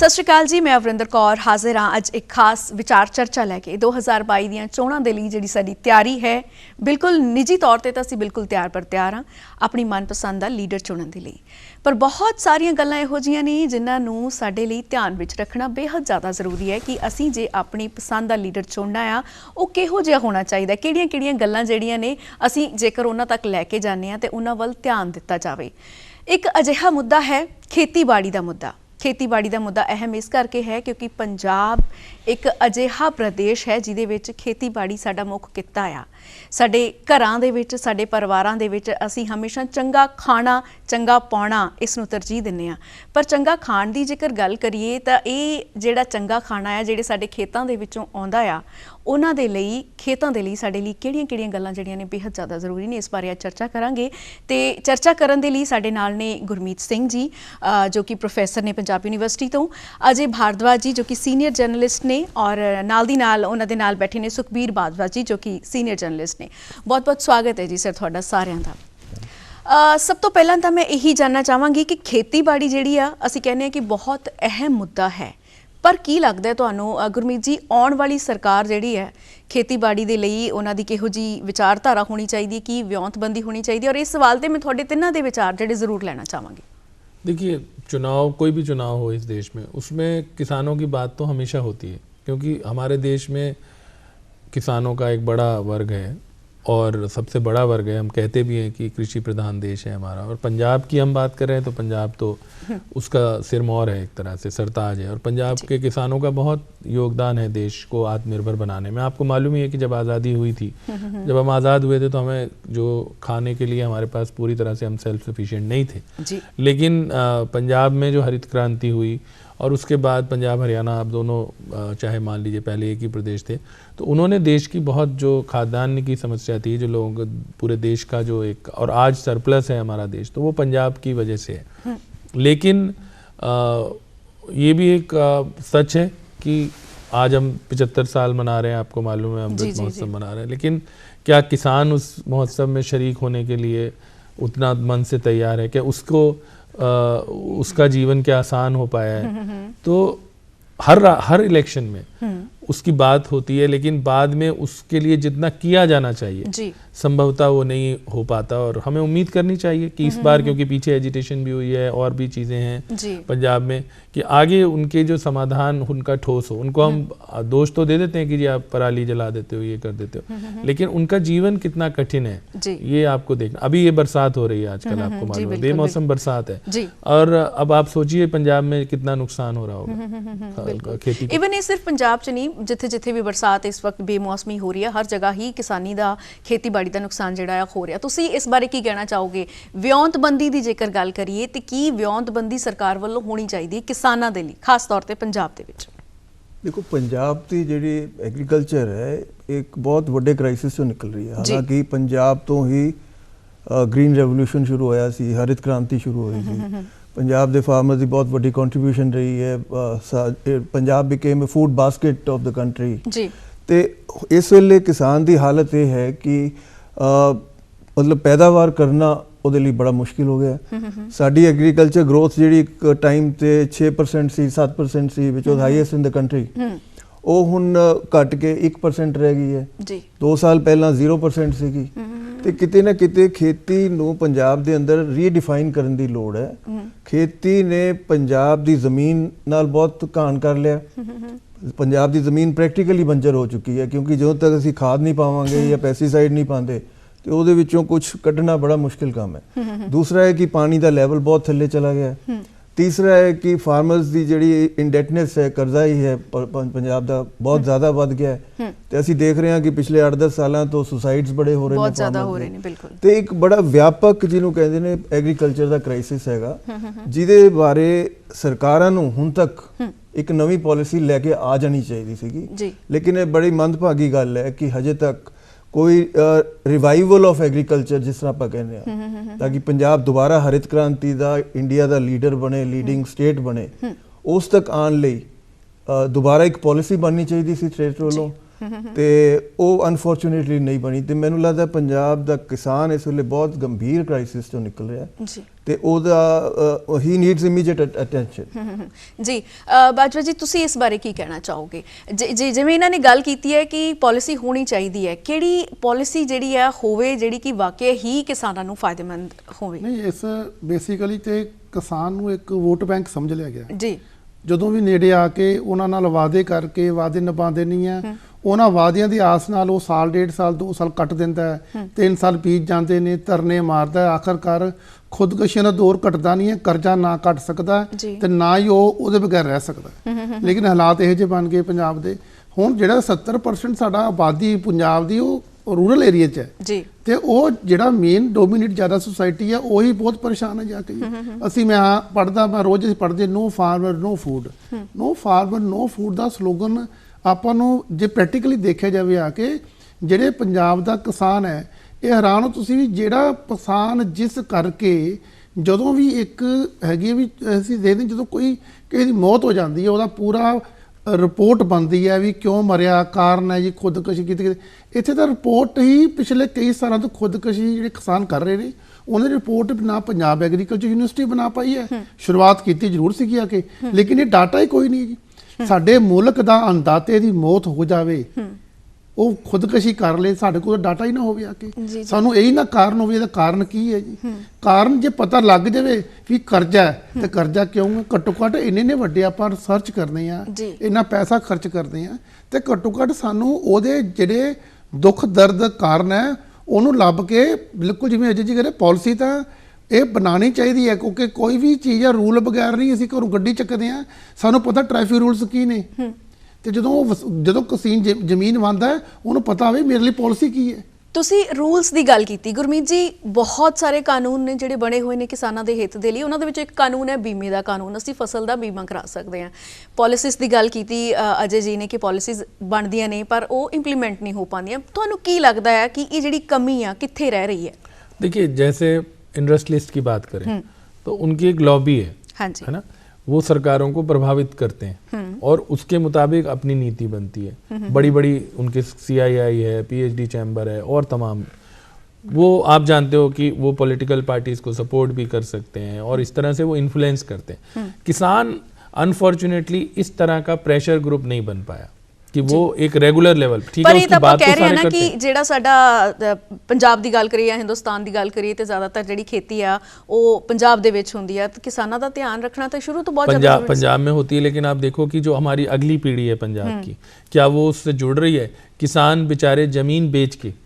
सत श्री अकाल जी, मैं अवरिंदर कौर हाजिर हाँ अज एक खास विचार चर्चा लैके 2022 ਦੀਆਂ ਚੋਣਾਂ ਦੇ ਲਈ ਜਿਹੜੀ ਸਾਡੀ ਤਿਆਰੀ ਹੈ ਬਿਲਕੁਲ ਨਿੱਜੀ ਤੌਰ ਤੇ ਤਾਂ ਅਸੀਂ ਬਿਲकुल ਤਿਆਰ ਪਰ ਤਿਆਰ ਹਾਂ ਆਪਣੀ ਮਨਪਸੰਦ ਦਾ ਲੀਡਰ ਚੁਣਨ ਦੇ ਲਈ। ਪਰ ਬਹੁਤ ਸਾਰੀਆਂ ਗੱਲਾਂ ਇਹੋ ਜਿਹੀਆਂ ਨੇ ਜਿਨ੍ਹਾਂ ਨੂੰ ਸਾਡੇ ਲਈ ਧਿਆਨ ਵਿੱਚ ਰੱਖਣਾ ਬੇहद ਜ਼ਿਆਦਾ ਜ਼ਰੂਰੀ ਹੈ ਕਿ ਅਸੀਂ ਜੇ ਆਪਣੀ ਪਸੰਦ ਦਾ ਲੀਡਰ ਚੁਣਨਾ ਆ ਉਹ ਕਿਹੋ ਜਿਹਾ ਹੋਣਾ ਚਾਹੀਦਾ, ਕਿਹੜੀਆਂ-ਕਿਹੜੀਆਂ ਗੱਲਾਂ ਜਿਹੜੀਆਂ ਨੇ ਅਸੀਂ ਜੇਕਰ ਉਹਨਾਂ ਤੱਕ ਲੈ ਕੇ ਜਾਂਦੇ ਹਾਂ ਤੇ ਉਹਨਾਂ ਵੱਲ ਧਿਆਨ ਦਿੱਤਾ ਜਾਵੇ। ਇੱਕ ਅਜਿਹਾ ਮੁੱਦਾ ਹੈ ਖੇਤੀਬਾੜੀ ਦਾ ਮੁੱਦਾ। ਖੇਤੀਬਾੜੀ ਦਾ ਮੁੱਦਾ ਅਹਿਮ ਇਸ ਕਰਕੇ ਹੈ ਕਿਉਂਕਿ ਪੰਜਾਬ ਇੱਕ ਅਜਿਹਾ ਪ੍ਰਦੇਸ਼ ਹੈ ਜਿਹਦੇ ਵਿੱਚ ਖੇਤੀਬਾੜੀ ਸਾਡਾ ਮੁੱਖ ਕਿੱਤਾ ਆ। ਸਾਡੇ ਘਰਾਂ ਦੇ ਵਿੱਚ, ਸਾਡੇ ਪਰਿਵਾਰਾਂ ਦੇ ਵਿੱਚ ਅਸੀਂ ਹਮੇਸ਼ਾ ਚੰਗਾ ਖਾਣਾ, ਚੰਗਾ ਪਾਉਣਾ ਇਸ ਨੂੰ ਤਰਜੀਹ ਦਿੰਦੇ ਹਾਂ। ਪਰ ਚੰਗਾ ਖਾਣ ਦੀ ਜੇਕਰ ਗੱਲ ਕਰੀਏ ਤਾਂ ਇਹ ਜਿਹੜਾ ਚੰਗਾ ਖਾਣਾ ਹੈ ਜਿਹੜੇ ਸਾਡੇ ਖੇਤਾਂ ਦੇ ਵਿੱਚੋਂ ਆਉਂਦਾ ਆ ਉਹਨਾਂ ਦੇ ਲਈ, ਖੇਤਾਂ ਦੇ ਲਈ ਸਾਡੇ ਲਈ ਕਿਹੜੀਆਂ-ਕਿਹੜੀਆਂ ਗੱਲਾਂ ਜਿਹੜੀਆਂ ਨੇ ਬੇहद ਜ਼ਿਆਦਾ ਜ਼ਰੂਰੀ ਨੇ, ਇਸ ਬਾਰੇ ਅੱਜ ਚਰਚਾ ਕਰਾਂਗੇ। ਤੇ ਚਰਚਾ ਕਰਨ ਦੇ ਲਈ ਸਾਡੇ ਨਾਲ ਨੇ ਗੁਰਮੀਤ ਸਿੰਘ ਜੀ ਜੋ ਕਿ ਪ੍ਰੋਫੈਸਰ ਨੇ ਪੰਜਾਬ ਯੂਨੀਵਰਸਿਟੀ ਤੋਂ, ਅਜੇ ਭਾਰਦਵਾਜ ਜੀ ਜੋ ਕਿ ਸੀਨੀਅਰ ਜਰਨਲਿਸਟ ਨੇ, ਔਰ ਨਾਲ ਦੀ ਨਾਲ ਉਹਨਾਂ ਦੇ ਨਾਲ ਬੈਠੇ ਨੇ ਸੁਖਬੀਰ ਭਾਰਦਵਾਜ ਜੀ ਜੋ ਕਿ ਸੀਨੀਅਰ ਜਰਨਲਿਸਟ ਨੇ। ਬਹੁਤ-ਬਹੁਤ ਸਵਾਗਤ ਹੈ ਜੀ ਸਰ ਤੁਹਾਡਾ ਸਾਰਿਆਂ ਦਾ। ਸਭ ਤੋਂ ਪਹਿਲਾਂ ਤਾਂ ਮੈਂ ਇਹੀ ਜਾਨਣਾ ਚਾਹਾਂਗੀ ਕਿ ਖੇਤੀਬਾੜੀ ਜਿਹੜੀ ਆ ਅਸੀਂ ਕਹਿੰਦੇ ਹਾਂ ਕਿ ਬਹੁਤ ਅਹਿਮ ਮੁੱਦਾ ਹੈ, ਪਰ ਕੀ ਲੱਗਦਾ ਤੁਹਾਨੂੰ ਗੁਰਮੀਤ ਜੀ ਆਉਣ ਵਾਲੀ ਸਰਕਾਰ ਜਿਹੜੀ ਹੈ ਖੇਤੀਬਾੜੀ ਦੇ ਲਈ ਉਹਨਾਂ ਦੀ ਕਿਹੋ ਜਿਹੀ ਵਿਚਾਰਧਾਰਾ ਹੋਣੀ ਚਾਹੀਦੀ, ਕੀ ਵਿਉਂਤਬੰਦੀ ਹੋਣੀ ਚਾਹੀਦੀ? ਔਰ ਇਸ ਸਵਾਲ ਤੇ मैं ਤੁਹਾਡੇ ਤਿੰਨਾਂ ਦੇ ਵਿਚਾਰ ਜਿਹੜੇ ਜ਼ਰੂਰ ਲੈਣਾ ਚਾਹਾਂਗੀ। देखिए, चुनाव कोई भी चुनाव हो इस देश में, उसमें किसानों की बात तो हमेशा होती है क्योंकि हमारे देश में किसानों का एक बड़ा वर्ग है और सबसे बड़ा वर्ग है। हम कहते भी हैं कि कृषि प्रधान देश है हमारा। और पंजाब की हम बात कर रहे हैं तो पंजाब तो उसका सिरमौर है, एक तरह से सरताज है। और पंजाब के किसानों का बहुत योगदान है देश को आत्मनिर्भर बनाने में। आपको मालूम ही है कि जब आज़ादी हुई थी, जब हम आज़ाद हुए थे तो हमें जो खाने के लिए हमारे पास पूरी तरह से हम सेल्फ सफिशिएंट नहीं थे, लेकिन पंजाब में जो हरित क्रांति हुई और उसके बाद पंजाब हरियाणा, आप दोनों चाहे मान लीजिए पहले एक ही प्रदेश थे, तो उन्होंने देश की बहुत जो खाद्यान्न की समस्या थी, जो लोगों पूरे देश का जो एक, और आज सरप्लस है हमारा देश, तो वो पंजाब की वजह से है। लेकिन ये भी एक सच है कि आज हम 75 साल मना रहे हैं, आपको मालूम है, अमृत महोत्सव मना रहे हैं, लेकिन क्या किसान उस महोत्सव में शरीक होने के लिए उतना मन से तैयार है? क्या उसको उसका जीवन क्या आसान हो पाया है? तो हर इलेक्शन में उसकी बात होती है, लेकिन बाद में उसके लिए जितना किया जाना चाहिए संभवतः वो नहीं हो पाता। और हमें उम्मीद करनी चाहिए कि इस बार, क्योंकि पीछे एजिटेशन भी हुई है और भी चीज़ें हैं पंजाब में, कि आगे उनके जो समाधान उनका ठोस हो। उनको हम दोष तो दे देते हैं कि जी आप पराली जला देते हो, ये कर देते हो, लेकिन उनका जीवन कितना कठिन है ये आपको देखना। अभी ये बरसात हो रही है आजकल, आपको मालूम है, बेमौसम बरसात है, और अब आप सोचिए पंजाब में कितना नुकसान हो रहा होगा खेती। इवन ये सिर्फ पंजाब च नहीं, जिथे जिथे भी बरसात इस वक्त बेमौसमी हो रही है, हर जगह ही किसानी का, खेतीबाड़ी का नुकसान जिहड़ा हो रहा। तुसीं इस बारे की कहना चाहोगे? विਉਂਤਬੰਦੀ ਦੀ ਜੇਕਰ ਗੱਲ ਕਰੀਏ ਤੇ ਕੀ ਵਿਉਂਤਬੰਦੀ ਸਰਕਾਰ ਵੱਲੋਂ ਹੋਣੀ ਚਾਹੀਦੀ ਕਿਸਾਨਾਂ ਦੇ ਲਈ, ਖਾਸ ਤੌਰ ਤੇ ਪੰਜਾਬ ਦੇ ਵਿੱਚ? देखो, पंजाब की जी एग्रीकल्चर है एक बहुत बड़े क्राइसिस चो निकल रही है। हालांकि पंजाब तो ही ग्रीन रेवोल्यूशन शुरू होया सी, हरित क्रांति शुरू हुई थी, पंजाब के फार्मर की बहुत बड़ी कंट्रीब्यूशन रही है। Punjab became a food basket of the country. तो इस वेले किसान की हालत यह है कि मतलब पैदावार करना ਉਹਦੇ ਲਈ बड़ा मुश्किल हो गया। साडी एग्रीकल्चर ग्रोथ जी एक टाइम ते 6% सी, 7% सी, which was highest in the country, ਉਹ ਹੁਣ ਘਟ ਕੇ 1% ਰਹਿ ਗਈ ਹੈ ਜੀ। 2 ਸਾਲ ਪਹਿਲਾਂ 0% ਸੀਗੀ। ਤੇ ਕਿਤੇ ਨਾ ਕਿਤੇ ਖੇਤੀ ਨੂੰ ਪੰਜਾਬ ਦੇ ਅੰਦਰ ਰੀਡਿਫਾਈਨ ਕਰਨ ਦੀ ਲੋੜ ਹੈ। ਖੇਤੀ ਨੇ ਪੰਜਾਬ ਦੀ ਜ਼ਮੀਨ ਨਾਲ ਬਹੁਤ ਘਾਣ ਕਰ ਲਿਆ। ਪੰਜਾਬ ਦੀ ਜ਼ਮੀਨ ਪ੍ਰੈਕਟੀਕਲੀ ਬੰਜਰ ਹੋ ਚੁੱਕੀ ਹੈ ਕਿਉਂਕਿ ਜਦੋਂ ਤੱਕ ਅਸੀਂ ਖਾਦ ਨਹੀਂ ਪਾਵਾਂਗੇ ਜਾਂ ਪੈਸਟੀਸਾਈਡ ਨਹੀਂ ਪਾਉਂਦੇ ਤੇ ਉਹਦੇ ਵਿੱਚੋਂ ਕੁਝ ਕੱਢਣਾ ਬੜਾ ਮੁਸ਼ਕਿਲ ਕੰਮ ਹੈ। ਦੂਸਰਾ ਹੈ ਕਿ ਪਾਣੀ ਦਾ ਲੈਵਲ ਬਹੁਤ ਥੱਲੇ ਚਲਾ ਗਿਆ। तीसरा है कि फार्मर्स की जी इंडेटनेस है, कर्जा ही है पंजाब का बहुत ज़्यादा बढ़ गया है। तो असी देख रहे हैं कि पिछले 8-10 सालों तो सुसाइड्स बड़े हो रहे हैं, बहुत ज़्यादा हो रहे हैं। बिल्कुल। तो एक बड़ा व्यापक जिन्होंने कहते हैं एग्रीकल्चर का क्राइसिस हैगा, जिहदे बारे सरकारां नूं हुण तक एक नवी पॉलिसी लैके आ जानी चाहिए सीगी, लेकिन ये बड़ी मंदभागी गल है कि हजे तक कोई रिवाइवल ऑफ एग्रीकल्चर जिस तरह आप कहने हैं, ताकि पंजाब दोबारा हरित क्रांति का इंडिया का लीडर बने, लीडिंग स्टेट बने, उस तक आने लई दोबारा एक पॉलिसी बननी चाहिए सी स्टेट वालों। ਤੇ ਉਹ ਅਨਫੋਰਚੂਨੇਟਲੀ ਨਹੀਂ ਬਣੀ ਤੇ ਮੈਨੂੰ ਲੱਗਦਾ ਪੰਜਾਬ ਦਾ ਕਿਸਾਨ ਇਸ ਵੇਲੇ ਬਹੁਤ ਗੰਭੀਰ ਕ੍ਰਾਈਸਿਸ ਤੋਂ ਨਿਕਲ ਰਿਹਾ ਜੀ ਤੇ ਉਹਦਾ ਹੀ ਨੀਡਸ ਇਮੀਡੀਏਟ ਅਟੈਂਸ਼ਨ। ਜੀ ਬਾਜਵਾ ਜੀ, ਤੁਸੀਂ ਇਸ ਬਾਰੇ ਕੀ ਕਹਿਣਾ ਚਾਹੋਗੇ? ਜਿਵੇਂ ਇਹਨਾਂ ਨੇ ਗੱਲ ਕੀਤੀ ਹੈ ਕਿ ਪਾਲਿਸੀ ਹੋਣੀ ਚਾਹੀਦੀ ਹੈ, ਕਿਹੜੀ ਪਾਲਿਸੀ ਜਿਹੜੀ ਆ ਹੋਵੇ ਜਿਹੜੀ ਕਿ ਵਾਕਿਆ ਹੀ ਕਿਸਾਨਾਂ ਨੂੰ ਫਾਇਦੇਮੰਦ ਹੋਵੇ? ਨਹੀਂ, ਇਸ ਬੇਸਿਕਲੀ ਤੇ ਕਿਸਾਨ ਨੂੰ ਇੱਕ ਵੋਟ ਬੈਂਕ ਸਮਝ ਲਿਆ ਗਿਆ ਜੀ। ਜਦੋਂ ਵੀ ਨੇੜੇ ਆ ਕੇ ਉਹਨਾਂ ਨਾਲ ਵਾਅਦੇ ਕਰਕੇ ਵਾਅਦੇ ਨਿਭਾਉਂਦੇ ਨਹੀਂ ਆ, ਉਹਨਾਂ ਵਾਅਦਿਆਂ ਦੀ ਆਸ ਨਾਲ ਉਹ ਸਾਲ, 1.5 ਸਾਲ, 2 ਸਾਲ ਕੱਟ ਦਿੰਦਾ ਹੈ, 3 ਸਾਲ ਬੀਤ ਜਾਂਦੇ ਨੇ, ਧਰਨੇ ਮਾਰਦਾ ਹੈ, ਆਖਰਕਾਰ ਖੁਦਕੁਸ਼ੀਆਂ ਦਾ ਦੌਰ ਘਟਦਾ ਨਹੀਂ ਹੈ, ਕਰਜ਼ਾ ਨਾ ਘਟ ਸਕਦਾ ਤੇ ਨਾ ਹੀ ਉਹ ਉਹਦੇ ਬਗੈਰ ਰਹਿ ਸਕਦਾ। ਲੇਕਿਨ ਹਾਲਾਤ ਇਹੋ ਜਿਹੇ ਬਣ ਗਏ ਪੰਜਾਬ ਦੇ, ਹੁਣ ਜਿਹੜਾ 70% ਸਾਡਾ ਆਬਾਦੀ ਪੰਜਾਬ ਦੀ ਉਹ ਰੂਰਲ ਏਰੀਆ 'ਚ ਹੈ ਜੀ, ਤੇ ਉਹ ਜਿਹੜਾ ਮੇਨ ਡੋਮੀਨੇਟ ਜ਼ਿਆਦਾ ਸੁਸਾਇਟੀ ਆ ਉਹੀ ਬਹੁਤ ਪਰੇਸ਼ਾਨ ਹੈ ਜਾ ਕੇ। ਅਸੀਂ ਮੈਂ ਪੜ੍ਹਦਾ, ਮੈਂ ਰੋਜ਼ ਅਸੀਂ ਪੜ੍ਹਦੇ no farmer no food, no farmer no food ਦਾ ਸਲੋਗਨ ਆਪਾਂ ਨੂੰ ਜੇ ਪ੍ਰੈਕਟੀਕਲੀ ਦੇਖਿਆ ਜਾਵੇ ਆ ਕੇ, ਜਿਹੜੇ ਪੰਜਾਬ ਦਾ ਕਿਸਾਨ ਹੈ, ਇਹ ਹੈਰਾਨ ਹੋ ਤੁਸੀਂ ਵੀ, ਜਿਹੜਾ ਕਿਸਾਨ ਜਿਸ ਕਰਕੇ ਜਦੋਂ ਵੀ ਇੱਕ ਹੈਗੀ ਵੀ ਅਸੀਂ ਦੇਖਦੇ ਜਦੋਂ ਕੋਈ ਕਿਸੇ ਦੀ ਮੌਤ ਹੋ ਜਾਂਦੀ ਹੈ ਉਹਦਾ ਪੂਰਾ ਰਿਪੋਰਟ ਬਣਦੀ ਹੈ ਵੀ ਕਿਉਂ ਮਰਿਆ, ਕਾਰਨ ਹੈ ਜੀ ਖੁਦਕੁਸ਼ੀ ਕੀਤੀ। ਇੱਥੇ ਤਾਂ ਰਿਪੋਰਟ ਹੀ ਪਿਛਲੇ ਕਈ ਸਾਲਾਂ ਤੋਂ ਖੁਦਕੁਸ਼ੀ ਜਿਹੜੇ ਕਿਸਾਨ ਕਰ ਰਹੇ ਨੇ ਉਹਨਾਂ ਦੀ ਰਿਪੋਰਟ ਨਾ ਪੰਜਾਬ ਐਗਰੀਕਲਚਰ ਯੂਨੀਵਰਸਿਟੀ ਬਣਾ ਪਾਈ ਹੈ। ਸ਼ੁਰੂਆਤ ਕੀਤੀ ਜ਼ਰੂਰ ਸੀਗੀ ਆ ਕੇ, ਲੇਕਿਨ ਇਹ ਡਾਟਾ ਹੀ ਕੋਈ ਨਹੀਂ ਜੀ। ਸਾਡੇ ਮੁਲਕ ਦਾ ਅੰਦਾਤੇ ਦੀ ਮੌਤ ਹੋ ਜਾਵੇ, ਉਹ ਖੁਦਕੁਸ਼ੀ ਕਰ ਲੇ, ਸਾਡੇ ਕੋਲ ਡਾਟਾ ਹੀ ਨਾ ਹੋਵੇ ਆ ਕੇ, ਸਾਨੂੰ ਇਹੀ ਨਾ ਕਾਰਨ ਹੋਵੇ। ਇਹਦਾ ਕਾਰਨ ਕੀ ਹੈ ਜੀ? ਕਾਰਨ ਜੇ ਪਤਾ ਲੱਗ ਜਾਵੇ ਵੀ ਕਰਜ਼ਾ ਹੈ ਤੇ ਕਰਜ਼ਾ ਕਿਉਂ ਹੈ, ਘੱਟੋ ਘੱਟ ਇੰਨੇ ਵੱਡੇ ਆਪਾਂ ਰਿਸਰਚ ਕਰਨੇ ਆ, ਇੰਨਾ ਪੈਸਾ ਖਰਚ ਕਰਦੇ ਆ, ਤੇ ਘੱਟੋ ਘੱਟ ਸਾਨੂੰ ਉਹਦੇ ਜਿਹੜੇ ਦੁੱਖ ਦਰਦ ਕਾਰਨ ਹੈ ਉਹਨੂੰ ਲੱਭ ਕੇ, ਬਿਲਕੁਲ ਜਿਵੇਂ ਅਜੇ ਜੀ ਕਰੇ, ਪਾਲਿਸੀ ਤਾਂ ਇਹ ਬਣਾਉਣੀ ਚਾਹੀਦੀ ਹੈ, ਕਿਉਂਕਿ ਕੋਈ ਵੀ ਚੀਜ਼ ਆ ਰੂਲ ਬਗੈਰ ਨਹੀਂ। ਅਸੀਂ ਘਰੋਂ ਗੱਡੀ ਚੱਕਦੇ ਆ, ਸਾਨੂੰ ਪਤਾ ਟ੍ਰੈਫਿਕ ਰੂਲਸ ਕੀ ਨੇ, ਤੇ ਜਦੋਂ ਕਿਸਾਨ ਜ਼ਮੀਨ ਵਾਂਦਾ ਹੈ ਉਹਨੂੰ ਪਤਾ ਹੋਵੇ ਮੇਰੇ ਲਈ ਪਾਲਿਸੀ ਕੀ ਹੈ। ਤੁਸੀਂ ਰੂਲਸ ਦੀ ਗੱਲ ਕੀਤੀ ਗੁਰਮੀਤ ਜੀ, ਬਹੁਤ ਸਾਰੇ ਕਾਨੂੰਨ ਨੇ ਜਿਹੜੇ ਬਣੇ ਹੋਏ ਨੇ ਕਿਸਾਨਾਂ ਦੇ ਹਿੱਤ ਦੇ ਲਈ। ਉਹਨਾਂ ਦੇ ਵਿੱਚ ਇੱਕ ਕਾਨੂੰਨ ਹੈ ਬੀਮੇ ਦਾ ਕਾਨੂੰਨ, ਅਸੀਂ ਫਸਲ ਦਾ ਬੀਮਾ ਕਰਾ ਸਕਦੇ ਹਾਂ। ਪਾਲਿਸੀਜ਼ ਦੀ ਗੱਲ ਕੀਤੀ ਅਜੇ ਜੀ ਨੇ ਕਿ ਪਾਲਿਸੀਜ਼ ਬਣਦੀਆਂ ਨੇ ਪਰ ਉਹ ਇੰਪਲੀਮੈਂਟ ਨਹੀਂ ਹੋ ਪਾਉਂਦੀਆਂ। ਤੁਹਾਨੂੰ ਕੀ ਲੱਗਦਾ ਹੈ ਕਿ ਇਹ ਜਿਹੜੀ ਕਮੀ ਆ ਕਿੱਥੇ ਰਹਿ ਰਹੀ है? देखिए, जैसे इंडस्ट्रियलिस्ट की बात करें तो उनकी एक लॉबी है ना, वो सरकारों को प्रभावित करते हैं और उसके मुताबिक अपनी नीति बनती है। बड़ी बड़ी उनके CII है, PhD चैम्बर है और तमाम, वो आप जानते हो कि वो पॉलिटिकल पार्टीज को सपोर्ट भी कर सकते हैं और इस तरह से वो इन्फ्लुएंस करते हैं। किसान अनफॉर्चुनेटली इस तरह का प्रेशर ग्रुप नहीं बन पाया कि वो एक रेगुलर लेवल, ठीक है, उसकी बात तो सारे करते हैं। कि ਜਿਹੜਾ ਸਾਡਾ ਪੰਜਾਬ ਦੀ ਗੱਲ ਕਰੀਏ ਜਾਂ ਹਿੰਦੁਸਤਾਨ ਦੀ ਗੱਲ ਕਰੀਏ ਤੇ ਜ਼ਿਆਦਾਤਰ ਜਿਹੜੀ ਖੇਤੀ ਆ ਉਹ ਪੰਜਾਬ ਦੇ ਵਿੱਚ ਹੁੰਦੀ ਆ, ਤੇ ਕਿਸਾਨਾਂ ਦਾ ਧਿਆਨ ਰੱਖਣਾ ਤਾਂ ਸ਼ੁਰੂ ਤੋਂ ਬਹੁਤ ਜ਼ਿਆਦਾ पंजाब में होती है। लेकिन आप देखो कि जो हमारी अगली पीढ़ी है पंजाब की, क्या वो उससे जुड़ रही है? किसान बेचारे जमीन बेच के,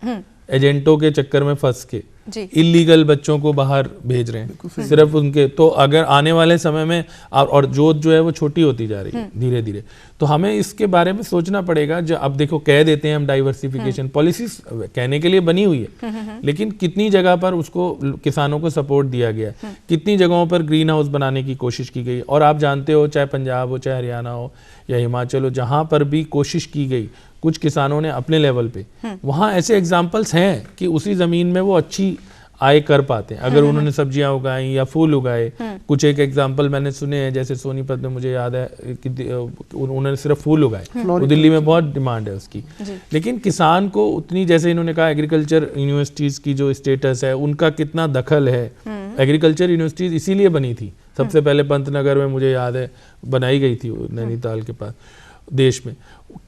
एजेंटों के चक्कर में फंस के इलीगल बच्चों को बाहर भेज रहे हैं सिर्फ उनके। तो अगर आने वाले समय में और जोत जो है वो छोटी होती जा रही है धीरे धीरे, तो हमें इसके बारे में सोचना पड़ेगा। जो अब देखो कह देते हैं हम डाइवर्सिफिकेशन पॉलिसीज कहने के लिए बनी हुई है, लेकिन कितनी जगह पर उसको किसानों को सपोर्ट दिया गया, कितनी जगहों पर ग्रीन हाउस बनाने की कोशिश की गई। और आप जानते हो चाहे पंजाब हो, चाहे हरियाणा हो या हिमाचल हो, जहाँ पर भी कोशिश की गई कुछ किसानों ने अपने लेवल पे, वहाँ ऐसे एग्जाम्पल्स हैं कि उसी ज़मीन में वो अच्छी आय कर पाते हैं अगर उन्होंने सब्जियां उगाई या फूल उगाए। कुछ एक एग्जाम्पल मैंने सुने हैं, जैसे सोनीपत में मुझे याद है कि उन्होंने सिर्फ फूल उगाए, वो दिल्ली में बहुत डिमांड है उसकी। लेकिन किसान को उतनी, जैसे इन्होंने कहा एग्रीकल्चर यूनिवर्सिटीज़ की जो स्टेटस है उनका कितना दखल है। एग्रीकल्चर यूनिवर्सिटीज़ इसीलिए बनी थी सबसे पहले, पंतनगर में मुझे याद है बनाई गई थी नैनीताल के पास देश में,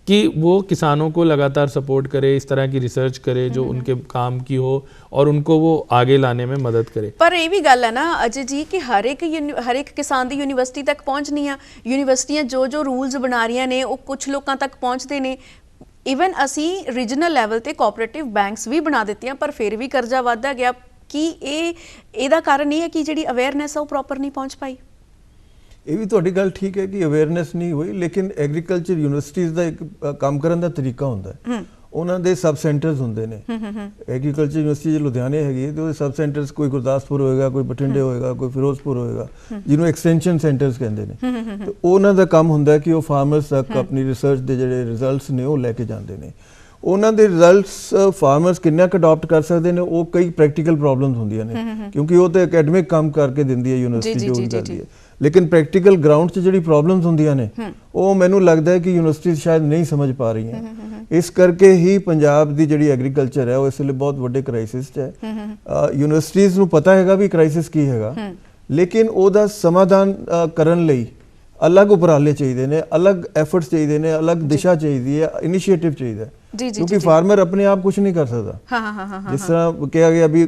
कि वो किसानों को लगातार सपोर्ट करे, इस तरह की रिसर्च करे जो उनके काम की हो और उनको वो आगे लाने में मदद करे। पर ये भी गल है ना अजय जी कि हर एक किसान की यूनिवर्सिटी तक पहुँच नहीं है। यूनिवर्सिटियां जो रूल्स बना रही ने वो कुछ लोगों तक पहुँचते हैं। ईवन असी रीजनल लैवल ते कोऑपरेटिव बैंक्स भी बना दित्तियां पर फिर भी कर्जा वधदा गया। कि ਇਹਦਾ ਕਾਰਨ ਇਹ ਹੈ ਕਿ ਜਿਹੜੀ ਅਵੇਅਰਨੈਸ ਆ ਉਹ ਪ੍ਰੋਪਰ ਨਹੀਂ ਪਹੁੰਚ ਪਾਈ? ਇਹ ਵੀ ਤੁਹਾਡੀ ਗੱਲ ਠੀਕ ਹੈ ਕਿ ਅਵੇਅਰਨੈਸ ਨਹੀਂ ਹੋਈ, ਲੇਕਿਨ ਐਗਰੀਕਲਚਰ ਯੂਨੀਵਰਸਿਟੀਜ਼ ਦਾ ਇੱਕ ਕੰਮ ਕਰਨ ਦਾ ਤਰੀਕਾ ਹੁੰਦਾ ਹੈ। ਉਹਨਾਂ ਦੇ ਸਬ ਸੈਂਟਰਸ ਹੁੰਦੇ ਨੇ। ਐਗਰੀਕਲਚਰ ਯੂਨੀਵਰਸਿਟੀ ਜੇ ਲੁਧਿਆਣੇ ਹੈਗੀ ਤੇ ਉਹਦੇ ਸਬ ਸੈਂਟਰਸ ਕੋਈ ਗੁਰਦਾਸਪੁਰ ਹੋਏਗਾ, ਕੋਈ ਬਠਿੰਡੇ ਹੋਏਗਾ, ਕੋਈ ਫਿਰੋਜ਼ਪੁਰ ਹੋਏਗਾ, ਜਿਹਨੂੰ ਐਕਸਟੈਂਸ਼ਨ ਸੈਂਟਰਸ ਕਹਿੰਦੇ ਨੇ। ਤੇ ਉਹਨਾਂ ਦਾ ਕੰਮ ਹੁੰਦਾ ਕਿ ਉਹ ਫਾਰਮਰਸ ਤੱਕ ਆਪਣੀ ਰਿਸਰਚ ਦੇ ਜਿਹੜੇ ਰਿਜ਼ਲਟਸ ਨੇ ਉਹ ਲੈ ਕੇ ਜਾਂਦੇ ਨੇ। ਉਹਨਾਂ ਦੇ ਰਿਜ਼ਲਟਸ ਫਾਰਮਰਸ ਕਿੰਨਾ ਕੁ ਅਡਾਪਟ ਕਰ ਸਕਦੇ ਨੇ, ਉਹ ਕਈ ਪ੍ਰੈਕਟੀਕਲ ਪ੍ਰੋਬਲਮਸ ਹੁੰਦੀਆਂ ਨੇ, ਕਿਉਂਕਿ ਉਹ ਤਾਂ ਅਕੈਡਮਿਕ ਕੰਮ ਕਰਕੇ ਦਿੰਦੀ ਹੈ ਯੂਨੀਵਰਸਿਟੀ ਜੋ ਵੀ ਕਰਦੀ ਹੈ। ਲੇਕਿਨ ਪ੍ਰੈਕਟੀਕਲ ਗਰਾਊਂਡ 'ਚ ਜਿਹੜੀ ਪ੍ਰੋਬਲਮਸ ਹੁੰਦੀਆਂ ਨੇ ਉਹ ਮੈਨੂੰ ਲੱਗਦਾ ਹੈ ਕਿ ਯੂਨੀਵਰਸਿਟੀ ਸ਼ਾਇਦ ਨਹੀਂ ਸਮਝ ਪਾ ਰਹੀਆਂ। ਇਸ ਕਰਕੇ ਹੀ ਪੰਜਾਬ ਦੀ ਜਿਹੜੀ ਐਗਰੀਕਲਚਰ ਹੈ ਉਹ ਇਸ ਵੇਲੇ ਬਹੁਤ ਵੱਡੇ ਕ੍ਰਾਈਸਿਸ 'ਚ ਹੈ। ਯੂਨੀਵਰਸਿਟੀਜ਼ ਨੂੰ ਪਤਾ ਹੈਗਾ ਵੀ ਕ੍ਰਾਈਸਿਸ ਕੀ ਹੈਗਾ, ਲੇਕਿਨ ਉਹਦਾ ਸਮਾਧਾਨ ਕਰਨ ਲਈ ਅਲੱਗ ਉਪਰਾਲੇ ਚਾਹੀਦੇ ਨੇ, ਅਲੱਗ ਐਫਰਟਸ ਚਾਹੀਦੇ ਨੇ, ਅਲੱਗ ਦਿਸ਼ਾ ਚਾਹੀਦੀ ਹੈ, ਇਨੀਸ਼ੀਏਟਿਵ ਚਾਹੀਦਾ ਹੈ, ਕਿਉਂਕਿ ਫਾਰਮਰ ਆਪਣੇ ਆਪ ਕੁਝ ਨਹੀਂ ਕਰ ਸਕਦਾ। ਜਿਸ ਤਰ੍ਹਾਂ ਕਿਹਾ ਗਿਆ ਵੀ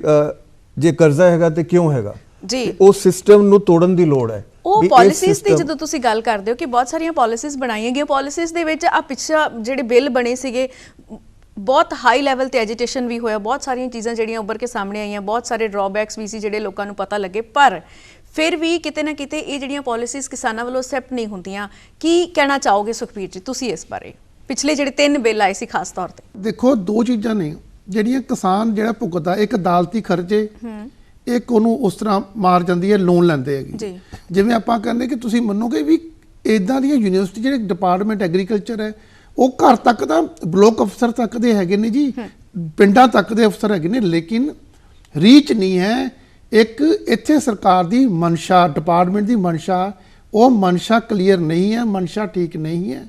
ਜੇ ਕਰਜ਼ਾ ਹੈਗਾ ਤੇ ਕਿਉਂ ਹੈਗਾ ਜੀ, ਉਹ ਸਿਸਟਮ ਨੂੰ ਤੋੜਨ ਦੀ ਲੋੜ ਹੈ। ਉਹ ਪਾਲਿਸੀਜ਼ ਦੀ ਜਦੋਂ ਤੁਸੀਂ ਗੱਲ ਕਰਦੇ ਹੋ ਕਿ ਬਹੁਤ ਸਾਰੀਆਂ ਪਾਲਿਸੀਜ਼ ਬਣਾਈਆਂ ਗਈਆਂ, ਪਾਲਿਸੀਜ਼ ਦੇ ਵਿੱਚ ਆ ਪਿਛਾ ਜਿਹੜੇ ਬਿੱਲ ਬਣੇ ਸੀਗੇ ਬਹੁਤ ਹਾਈ ਲੈਵਲ ਤੇ ਐਜੀਟੇਸ਼ਨ ਵੀ ਹੋਇਆ, ਬਹੁਤ ਸਾਰੀਆਂ ਚੀਜ਼ਾਂ ਜਿਹੜੀਆਂ ਉੱਭਰ ਕੇ ਸਾਹਮਣੇ ਆਈਆਂ, ਬਹੁਤ ਸਾਰੇ ਡਰਾਬੈਕਸ ਵੀ ਸੀ ਜਿਹੜੇ ਲੋਕਾਂ ਨੂੰ ਪਤਾ ਲੱਗੇ, ਪਰ ਫਿਰ ਵੀ ਕਿਤੇ ਨਾ ਕਿਤੇ ਇਹ ਜਿਹੜੀਆਂ ਪਾਲਿਸੀਜ਼ ਕਿਸਾਨਾਂ ਵੱਲੋਂ ਅਸੈਪਟ ਨਹੀਂ ਹੁੰਦੀਆਂ। ਕੀ ਕਹਿਣਾ ਚਾਹੋਗੇ ਸੁਖਬੀਰ ਜੀ ਤੁਸੀਂ ਇਸ ਬਾਰੇ? ਪਿਛਲੇ ਜਿਹੜੇ 3 ਬਿੱਲ ਆਏ ਸੀ ਖਾਸ ਤੌਰ ਤੇ, ਦੇਖੋ 2 ਚੀਜ਼ਾਂ ਨੇ ਜਿਹੜੀਆਂ ਕਿਸਾਨ ਜਿਹੜਾ ਭੁਗਤਦਾ, ਇੱਕ ਅਦਾਲਤੀ ਖਰਚੇ, ਇੱਕ ਉਹਨੂੰ ਉਸ ਤਰ੍ਹਾਂ ਮਾਰ ਜਾਂਦੀ ਹੈ ਲੋਨ ਲੈਂਦੇ ਹੈਗੇ। ਜਿਵੇਂ ਆਪਾਂ ਕਹਿੰਦੇ ਕਿ ਤੁਸੀਂ ਮੰਨੋਗੇ ਵੀ ਇਦਾਂ ਦੀਆਂ ਯੂਨੀਵਰਸਿਟੀ ਜਿਹੜੇ ਡਿਪਾਰਟਮੈਂਟ ਐਗਰੀਕਲਚਰ ਹੈ ਉਹ ਘਰ ਤੱਕ ਦਾ ਬਲਾਕ ਅਫਸਰ ਤੱਕ ਦੇ ਹੈਗੇ ਨੇ ਜੀ, ਪਿੰਡਾਂ ਤੱਕ ਦੇ ਅਫਸਰ ਹੈਗੇ ਨੇ, ਲੇਕਿਨ ਰੀਚ ਨਹੀਂ ਹੈ। ਇੱਕ ਇੱਥੇ ਸਰਕਾਰ ਦੀ ਮਨਸ਼ਾ, ਡਿਪਾਰਟਮੈਂਟ ਦੀ ਮਨਸ਼ਾ, ਉਹ ਮਨਸ਼ਾ ਕਲੀਅਰ ਨਹੀਂ ਹੈ, ਮਨਸ਼ਾ ਠੀਕ ਨਹੀਂ ਹੈ।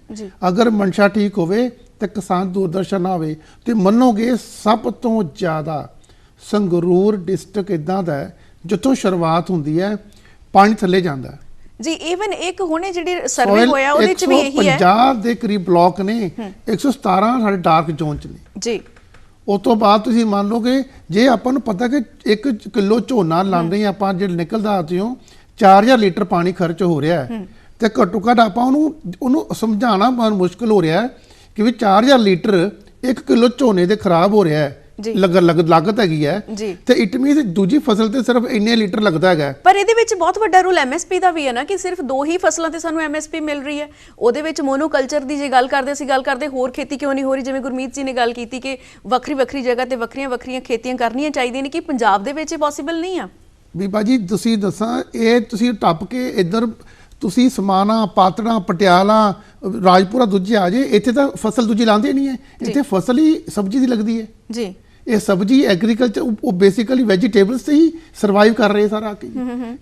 ਅਗਰ ਮਨਸ਼ਾ ਠੀਕ ਹੋਵੇ ਤਾਂ ਕਿਸਾਨ ਦੂਰਦਰਸ਼ਨ ਨਾ ਹੋਵੇ। ਤੇ ਮੰਨੋਗੇ ਸਭ ਤੋਂ ਜ਼ਿਆਦਾ ਸੰਗਰੂਰ ਡਿਸਟ੍ਰਿਕਟ ਇਦਾਂ ਦਾ ਹੈ ਜਿੱਥੋਂ ਸ਼ੁਰੂਆਤ ਹੁੰਦੀ ਹੈ ਪਾਣੀ ਥੱਲੇ ਜਾਂਦਾ ਜੀ। ਈਵਨ ਇੱਕ ਹੁਣੇ ਜਿਹੜੀ ਸਰਵੇ ਹੋਇਆ ਉਹਦੇ ਚ ਵੀ ਇਹੀ ਹੈ, 150 ਦੇ ਕਰੀਬ ਬਲਾਕ ਨੇ, 117 ਸਾਡੇ ਡਾਰਕ ਜ਼ੋਨ ਚ ਨੇ ਜੀ। ਉਸ ਤੋਂ ਬਾਅਦ ਤੁਸੀਂ ਮੰਨ ਲਓ ਕਿ ਜੇ ਆਪਾਂ ਨੂੰ ਪਤਾ ਕਿ 1 ਕਿਲੋ ਝੋਨਾ ਲਾਉਂਦੇ ਆਪਾਂ ਜਿਹੜਾ ਨਿਕਲਦਾ ਆਤਿਓ 4000 ਲੀਟਰ ਪਾਣੀ ਖਰਚ ਹੋ ਰਿਹਾ ਹੈ, ਤੇ ਘੱਟੋ ਘੱਟ ਆਪਾਂ ਉਹਨੂੰ ਸਮਝਾਉਣਾ ਬਹੁਤ ਮੁਸ਼ਕਲ ਹੋ ਰਿਹਾ ਹੈ ਕਿ ਵੀ 4000 ਲੀਟਰ 1 ਕਿਲੋ ਝੋਨੇ ਦੇ ਖਰਾਬ ਹੋ ਰਿਹਾ ਹੈ, ਲਾਗਤ ਹੈਗੀ ਹੈ, ਤੇ ਇਟ ਮੀਨਸ ਦੂਜੀ ਫਸਲ ਤੇ ਸਿਰਫ ਇੰਨੇ ਲੀਟਰ ਲੱਗਦਾ ਹੈਗਾ। ਪਰ ਇਹਦੇ ਵਿੱਚ ਬਹੁਤ ਵੱਡਾ ਰੋਲ ਐਮਐਸਪੀ ਦਾ ਵੀ ਹੈ ਨਾ, ਕਿ ਸਿਰਫ 2 ਹੀ ਫਸਲਾਂ ਤੇ ਸਾਨੂੰ ਐਮਐਸਪੀ ਮਿਲ ਰਹੀ ਹੈ। ਉਹਦੇ ਵਿੱਚ ਮੋਨੋਕਲਚਰ ਦੀ ਜੇ ਗੱਲ ਕਰਦੇ ਅਸੀਂ ਗੱਲ ਕਰਦੇ ਹੋਰ ਖੇਤੀ ਕਿਉਂ ਨਹੀਂ ਹੋ ਰਹੀ? ਜਿਵੇਂ ਗੁਰਮੀਤ ਜੀ ਨੇ ਗੱਲ ਕੀਤੀ ਕਿ ਵੱਖਰੀ ਜਗ੍ਹਾ ਤੇ ਵੱਖਰੀਆਂ ਖੇਤੀਆਂ ਕਰਨੀਆਂ ਚਾਹੀਦੀਆਂ ਨੇ, ਕਿ ਪੰਜਾਬ ਦੇ ਵਿੱਚ ਇਹ ਪੋਸੀਬਲ ਨਹੀਂ ਆ। ਬੀਬਾ ਜੀ ਤੁਸੀਂ ਦੱਸਾਂ, ਇਹ ਤੁਸੀਂ ਟੱਪ ਕੇ ਇੱਧਰ ਤੁਸੀਂ ਸਮਾਣਾ, ਪਾਤੜਾ, ਪਟਿਆਲਾ, ਰਾਜਪੁਰਾ ਦੂਜੇ ਆ ਜੇ, ਇੱਥੇ ਤਾਂ ਫਸਲ ਦੂਜੀ ਲਾਉਂਦੇ ਨਹੀਂ ਹੈ, ਇੱਥੇ ਫਸਲ ਹੀ ਸਬਜ਼ੀ ਦੀ ਲੱਗਦੀ ਹੈ ਜੀ। ਇਹ ਸਬਜ਼ੀ ਐਗਰੀਕਲਚਰ ਉਹ ਬੇਸਿਕਲੀ ਵੈਜੀਟੇਬਲਸ ਤੇ ਹੀ ਸਰਵਾਈਵ ਕਰ ਰਹੇ ਸਾਰਾ ਕਿ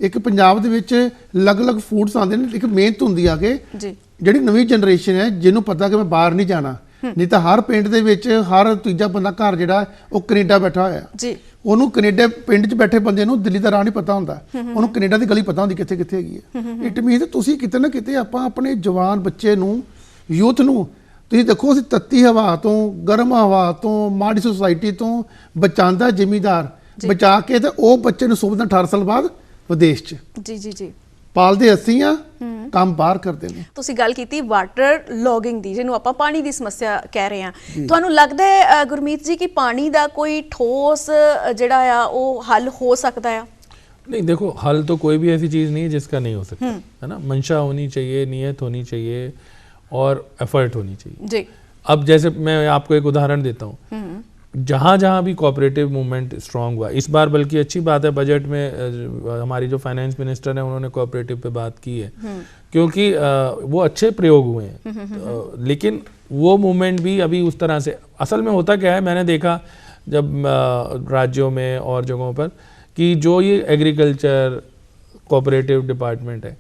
ਇੱਕ ਪੰਜਾਬ ਦੇ ਵਿੱਚ ਅਲੱਗ-ਅਲੱਗ ਫੂਡਸ ਆਉਂਦੇ ਨੇ। ਇੱਕ ਮਿਹਨਤ ਹੁੰਦੀ ਆ ਕਿ ਜਿਹੜੀ ਨਵੀਂ ਜਨਰੇਸ਼ਨ ਹੈ ਜਿਹਨੂੰ ਪਤਾ ਕਿ ਮੈਂ ਬਾਹਰ ਨਹੀਂ ਜਾਣਾ, ਨਹੀਂ ਤਾਂ ਹਰ ਪਿੰਡ ਦੇ ਵਿੱਚ ਹਰ ਤੀਜਾ ਬੰਦਾ ਘਰ ਜਿਹੜਾ ਉਹ ਕੈਨੇਡਾ ਬੈਠਾ ਹੋਇਆ ਜੀ। ਉਹਨੂੰ ਕੈਨੇਡਾ ਪਿੰਡ 'ਚ ਬੈਠੇ ਬੰਦੇ ਨੂੰ ਦਿੱਲੀ ਦਾ ਰਾਹ ਨਹੀਂ ਪਤਾ ਹੁੰਦਾ, ਉਹਨੂੰ ਕੈਨੇਡਾ ਦੀ ਗਲੀ ਪਤਾ ਹੁੰਦੀ ਕਿੱਥੇ ਕਿੱਥੇ ਹੈਗੀ ਹੈ। ਇਟ ਮੀਨਸ ਤੁਸੀਂ ਕਿਤੇ ਨਾ ਕਿਤੇ ਆਪਾਂ ਆਪਣੇ ਜਵਾਨ ਬੱਚੇ ਨੂੰ, ਯੂਥ ਨੂੰ, ਤੁਸੀਂ ਦੇਖੋ ਅਸੀਂ ਤੱਤੀ ਹਵਾ ਤੋਂ, ਗਰਮ ਹਵਾ ਤੋਂ, ਮਾੜੀ ਸੁਸਾਇਟੀ ਤੋਂ ਬਚਾਉਂਦਾ ਜ਼ਿਮੀਦਾਰ, ਬਚਾ ਕੇ ਤੇ ਉਹ ਬੱਚੇ ਨੂੰ ਸੁਬਦਾ 18 ਸਾਲ ਬਾਅਦ ਵਿਦੇਸ਼ 'ਚ ਜੀ ਪਾਲਦੇ ਅਸੀਂ ਆ, ਕੰਮ ਬਾਹਰ ਕਰਦੇ ਨੇ। ਤੁਸੀਂ ਗੱਲ ਕੀਤੀ ਵਾਟਰ ਲੌਗਿੰਗ ਦੀ, ਜਿਹਨੂੰ ਆਪਾਂ ਪਾਣੀ ਦੀ ਸਮੱਸਿਆ ਕਹਿ ਰਹੇ ਹਾਂ, ਤੁਹਾਨੂੰ ਲੱਗਦਾ ਹੈ ਗੁਰਮੀਤ ਜੀ ਕਿ ਪਾਣੀ ਦਾ ਕੋਈ ਠੋਸ ਜਿਹੜਾ ਆ ਉਹ ਹੱਲ ਹੋ ਸਕਦਾ ਹੈ? नहीं, देखो हल तो कोई भी ऐसी चीज़ नहीं है जिसका नहीं हो सकता, है ना। मंशा होनी चाहिए, नीयत होनी चाहिए और एफर्ट होनी चाहिए जी। अब जैसे मैं आपको एक उदाहरण देता हूँ, जहाँ जहाँ भी कोऑपरेटिव मूवमेंट स्ट्रांग हुआ इस बार, बल्कि अच्छी बात है बजट में हमारी जो फाइनेंस मिनिस्टर हैं उन्होंने कोऑपरेटिव पे बात की है, क्योंकि वो अच्छे प्रयोग हुए हैं। लेकिन वो मूवमेंट भी अभी उस तरह से, असल में होता क्या है, मैंने देखा जब राज्यों में और जगहों पर कि जो ये एग्रीकल्चर कोऑपरेटिव डिपार्टमेंट है,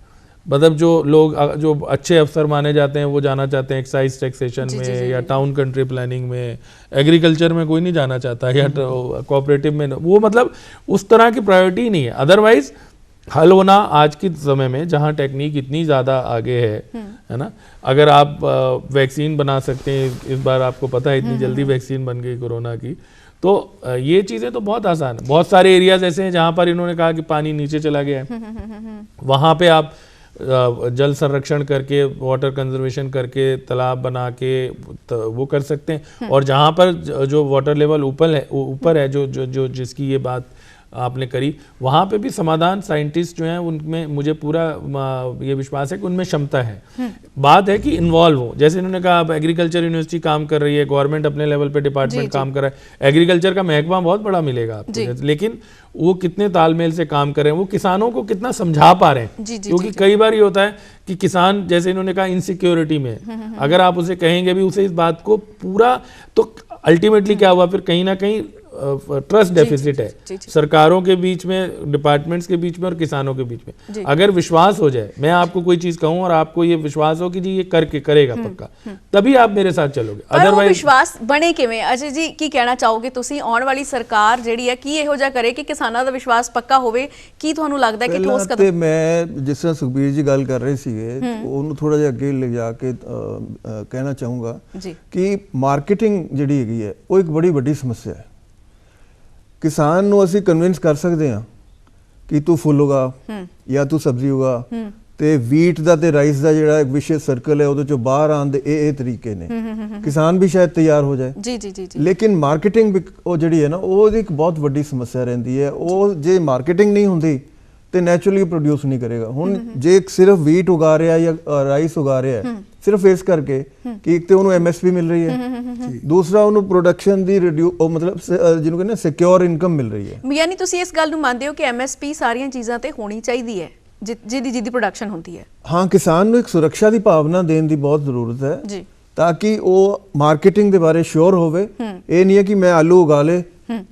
मतलब जो लोग जो अच्छे अफसर माने जाते हैं वो जाना चाहते हैं एक्साइज टैक्सेशन में या टाउन कंट्री प्लानिंग में, एग्रीकल्चर में कोई नहीं जाना चाहता, या कोऑपरेटिव में, वो मतलब उस तरह की प्रायोरिटी नहीं है। अदरवाइज हल होना आज के समय में जहाँ टेक्निक इतनी ज़्यादा आगे है ना, अगर आप वैक्सीन बना सकते हैं, इस बार आपको पता है इतनी जल्दी वैक्सीन बन गई कोरोना की, तो ये चीज़ें तो बहुत आसान है। बहुत सारे एरियाज ऐसे हैं जहाँ पर इन्होंने कहा कि पानी नीचे चला गया है, वहाँ पे आप जल संरक्षण करके, वाटर कंजर्वेशन करके, तालाब बना के वो कर सकते हैं। और जहाँ पर जो वाटर लेवल ऊपर है जो जिसकी ये बात आपने करी, वहाँ पे भी समाधान साइंटिस्ट जो हैं उनमें मुझे पूरा ये विश्वास है कि उनमें क्षमता है। बात है कि इन्वॉल्व हो, जैसे इन्होंने कहा अब एग्रीकल्चर यूनिवर्सिटी काम कर रही है, गवर्नमेंट अपने लेवल पे डिपार्टमेंट काम कर रहा है, एग्रीकल्चर का महकमा बहुत बड़ा मिलेगा आपको, लेकिन वो कितने तालमेल से काम कर रहे हैं, वो किसानों को कितना समझा पा रहे हैं। क्योंकि कई बार ये होता है कि किसान, जैसे इन्होंने कहा इनसिक्योरिटी में, अगर आप उसे कहेंगे भी उसे इस बात को पूरा, तो अल्टीमेटली क्या हुआ, फिर कहीं ना कहीं ट्रस्ट डेफिसिट जी, है जी। सरकारों के बीच में, डिपार्टमेंट्स के बीच में और किसानों के बीच जी। में। अगर विश्वास हो जाए, मैं आपको कोई चीज कहूं और आपको ये विश्वास हो कि जी ये करके करेगा पक्का, तभी आप मेरे साथ चलोगे। ਪਰ ਉਹ अदरवाइज ਵਿਸ਼ਵਾਸ ਬਣੇ ਕਿਵੇਂ? ਅਜੇ ਜੀ ਕੀ ਕਹਿਣਾ ਚਾਹੋਗੇ ਤੁਸੀਂ? ਆਉਣ ਵਾਲੀ ਸਰਕਾਰ ਜਿਹੜੀ ਹੈ ਕੀ ਇਹੋ ਜਿਹਾ ਕਰੇ ਕਿ ਕਿਸਾਨਾਂ ਦਾ ਵਿਸ਼ਵਾਸ ਪੱਕਾ ਹੋਵੇ? ਕੀ ਤੁਹਾਨੂੰ ਲੱਗਦਾ ਹੈ ਕਿ ਠੋਸ ਪਹਿਲਾਂ ਤੇ ਕਦਮ? ਮੈਂ ਜਿਸ ਤਰ੍ਹਾਂ ਸੁਖਬੀਰ ਜੀ ਗੱਲ ਕਰ ਰਹੇ ਸੀਗੇ, ਉਹਨੂੰ ਥੋੜਾ ਜਿਹਾ ਅੱਗੇ ਲਿਜਾ ਕੇ ਕਹਿਣਾ ਚਾਹੂੰਗਾ ਜੀ ਕਿ ਮਾਰਕੀਟਿੰਗ ਜਿਹੜੀ ਹੈਗੀ ਹੈ ਉਹ ਇੱਕ ਬੜੀ ਵੱਡੀ ਸਮੱਸਿਆ ਹੈ। ਕਿਸਾਨ ਨੂੰ ਅਸੀਂ ਕਨਵਿੰਸ ਕਰ ਸਕਦੇ ਹਾਂ ਕਿ ਤੂੰ ਫੁੱਲ ਉਗਾ ਜਾਂ ਤੂੰ ਸਬਜ਼ੀ ਉਗਾ, ਤੇ ਵੀਟ ਦਾ ਤੇ ਰਾਈਸ ਦਾ ਜਿਹੜਾ ਇੱਕ ਵਿਸ਼ੇਸ਼ ਸਰਕਲ ਹੈ ਉਹਦੇ ਚੋਂ ਬਾਹਰ ਆਉਣ ਦੇ ਇਹ ਤਰੀਕੇ ਨੇ, ਕਿਸਾਨ ਵੀ ਸ਼ਾਇਦ ਤਿਆਰ ਹੋ ਜਾਏ। ਜੀ ਜੀ ਜੀ ਜੀ। ਲੇਕਿਨ ਮਾਰਕੀਟਿੰਗ ਉਹ ਜਿਹੜੀ ਹੈ ਨਾ, ਉਹ ਇੱਕ ਬਹੁਤ ਵੱਡੀ ਸਮੱਸਿਆ ਰਹਿੰਦੀ ਹੈ। ਉਹ ਜੇ ਮਾਰਕੀਟਿੰਗ ਨਹੀਂ ਹੁੰਦੀ ਤੇ ਨੈਚੁਰਲੀ ਪ੍ਰੋਡਿਊਸ ਨਹੀਂ ਕਰੇਗਾ। ਹੁਣ ਜੇ ਸਿਰਫ ਵੀਟ ਉਗਾ ਰਿਹਾ ਜਾਂ ਰਾਈਸ ਉਗਾ ਰਿਹਾ ਹੈ, ਸਿਰਫ ਇਸ ਕਰਕੇ ਕਿ ਇੱਕ ਤੇ ਉਹਨੂੰ ਐਮਐਸਪੀ ਮਿਲ ਰਹੀ ਹੈ, ਦੂਸਰਾ ਉਹਨੂੰ ਪ੍ਰੋਡਕਸ਼ਨ ਦੀ ਮਤਲਬ ਜਿਹਨੂੰ ਕਹਿੰਦੇ ਸਿਕਿਉਰ ਇਨਕਮ ਮਿਲ ਰਹੀ ਹੈ। ਯਾਨੀ ਤੁਸੀਂ ਇਸ ਗੱਲ ਨੂੰ ਮੰਨਦੇ ਹੋ ਕਿ ਐਮਐਸਪੀ ਸਾਰੀਆਂ ਚੀਜ਼ਾਂ ਤੇ ਹੋਣੀ ਚਾਹੀਦੀ ਹੈ ਜਿਹਦੀ ਪ੍ਰੋਡਕਸ਼ਨ ਹੁੰਦੀ ਹੈ? ਹਾਂ, ਕਿਸਾਨ ਨੂੰ ਇੱਕ ਸੁਰੱਖਿਆ ਦੀ ਭਾਵਨਾ ਦੇਣ ਦੀ ਬਹੁਤ ਜ਼ਰੂਰਤ ਹੈ ਜੀ, ਤਾਂ ਕਿ ਉਹ ਮਾਰਕੀਟਿੰਗ ਦੇ ਬਾਰੇ ਸ਼ੋਰ ਹੋਵੇ। ਇਹ ਨਹੀਂ ਹੈ ਕਿ ਮੈਂ ਆਲੂ ਉਗਾ ਲੇ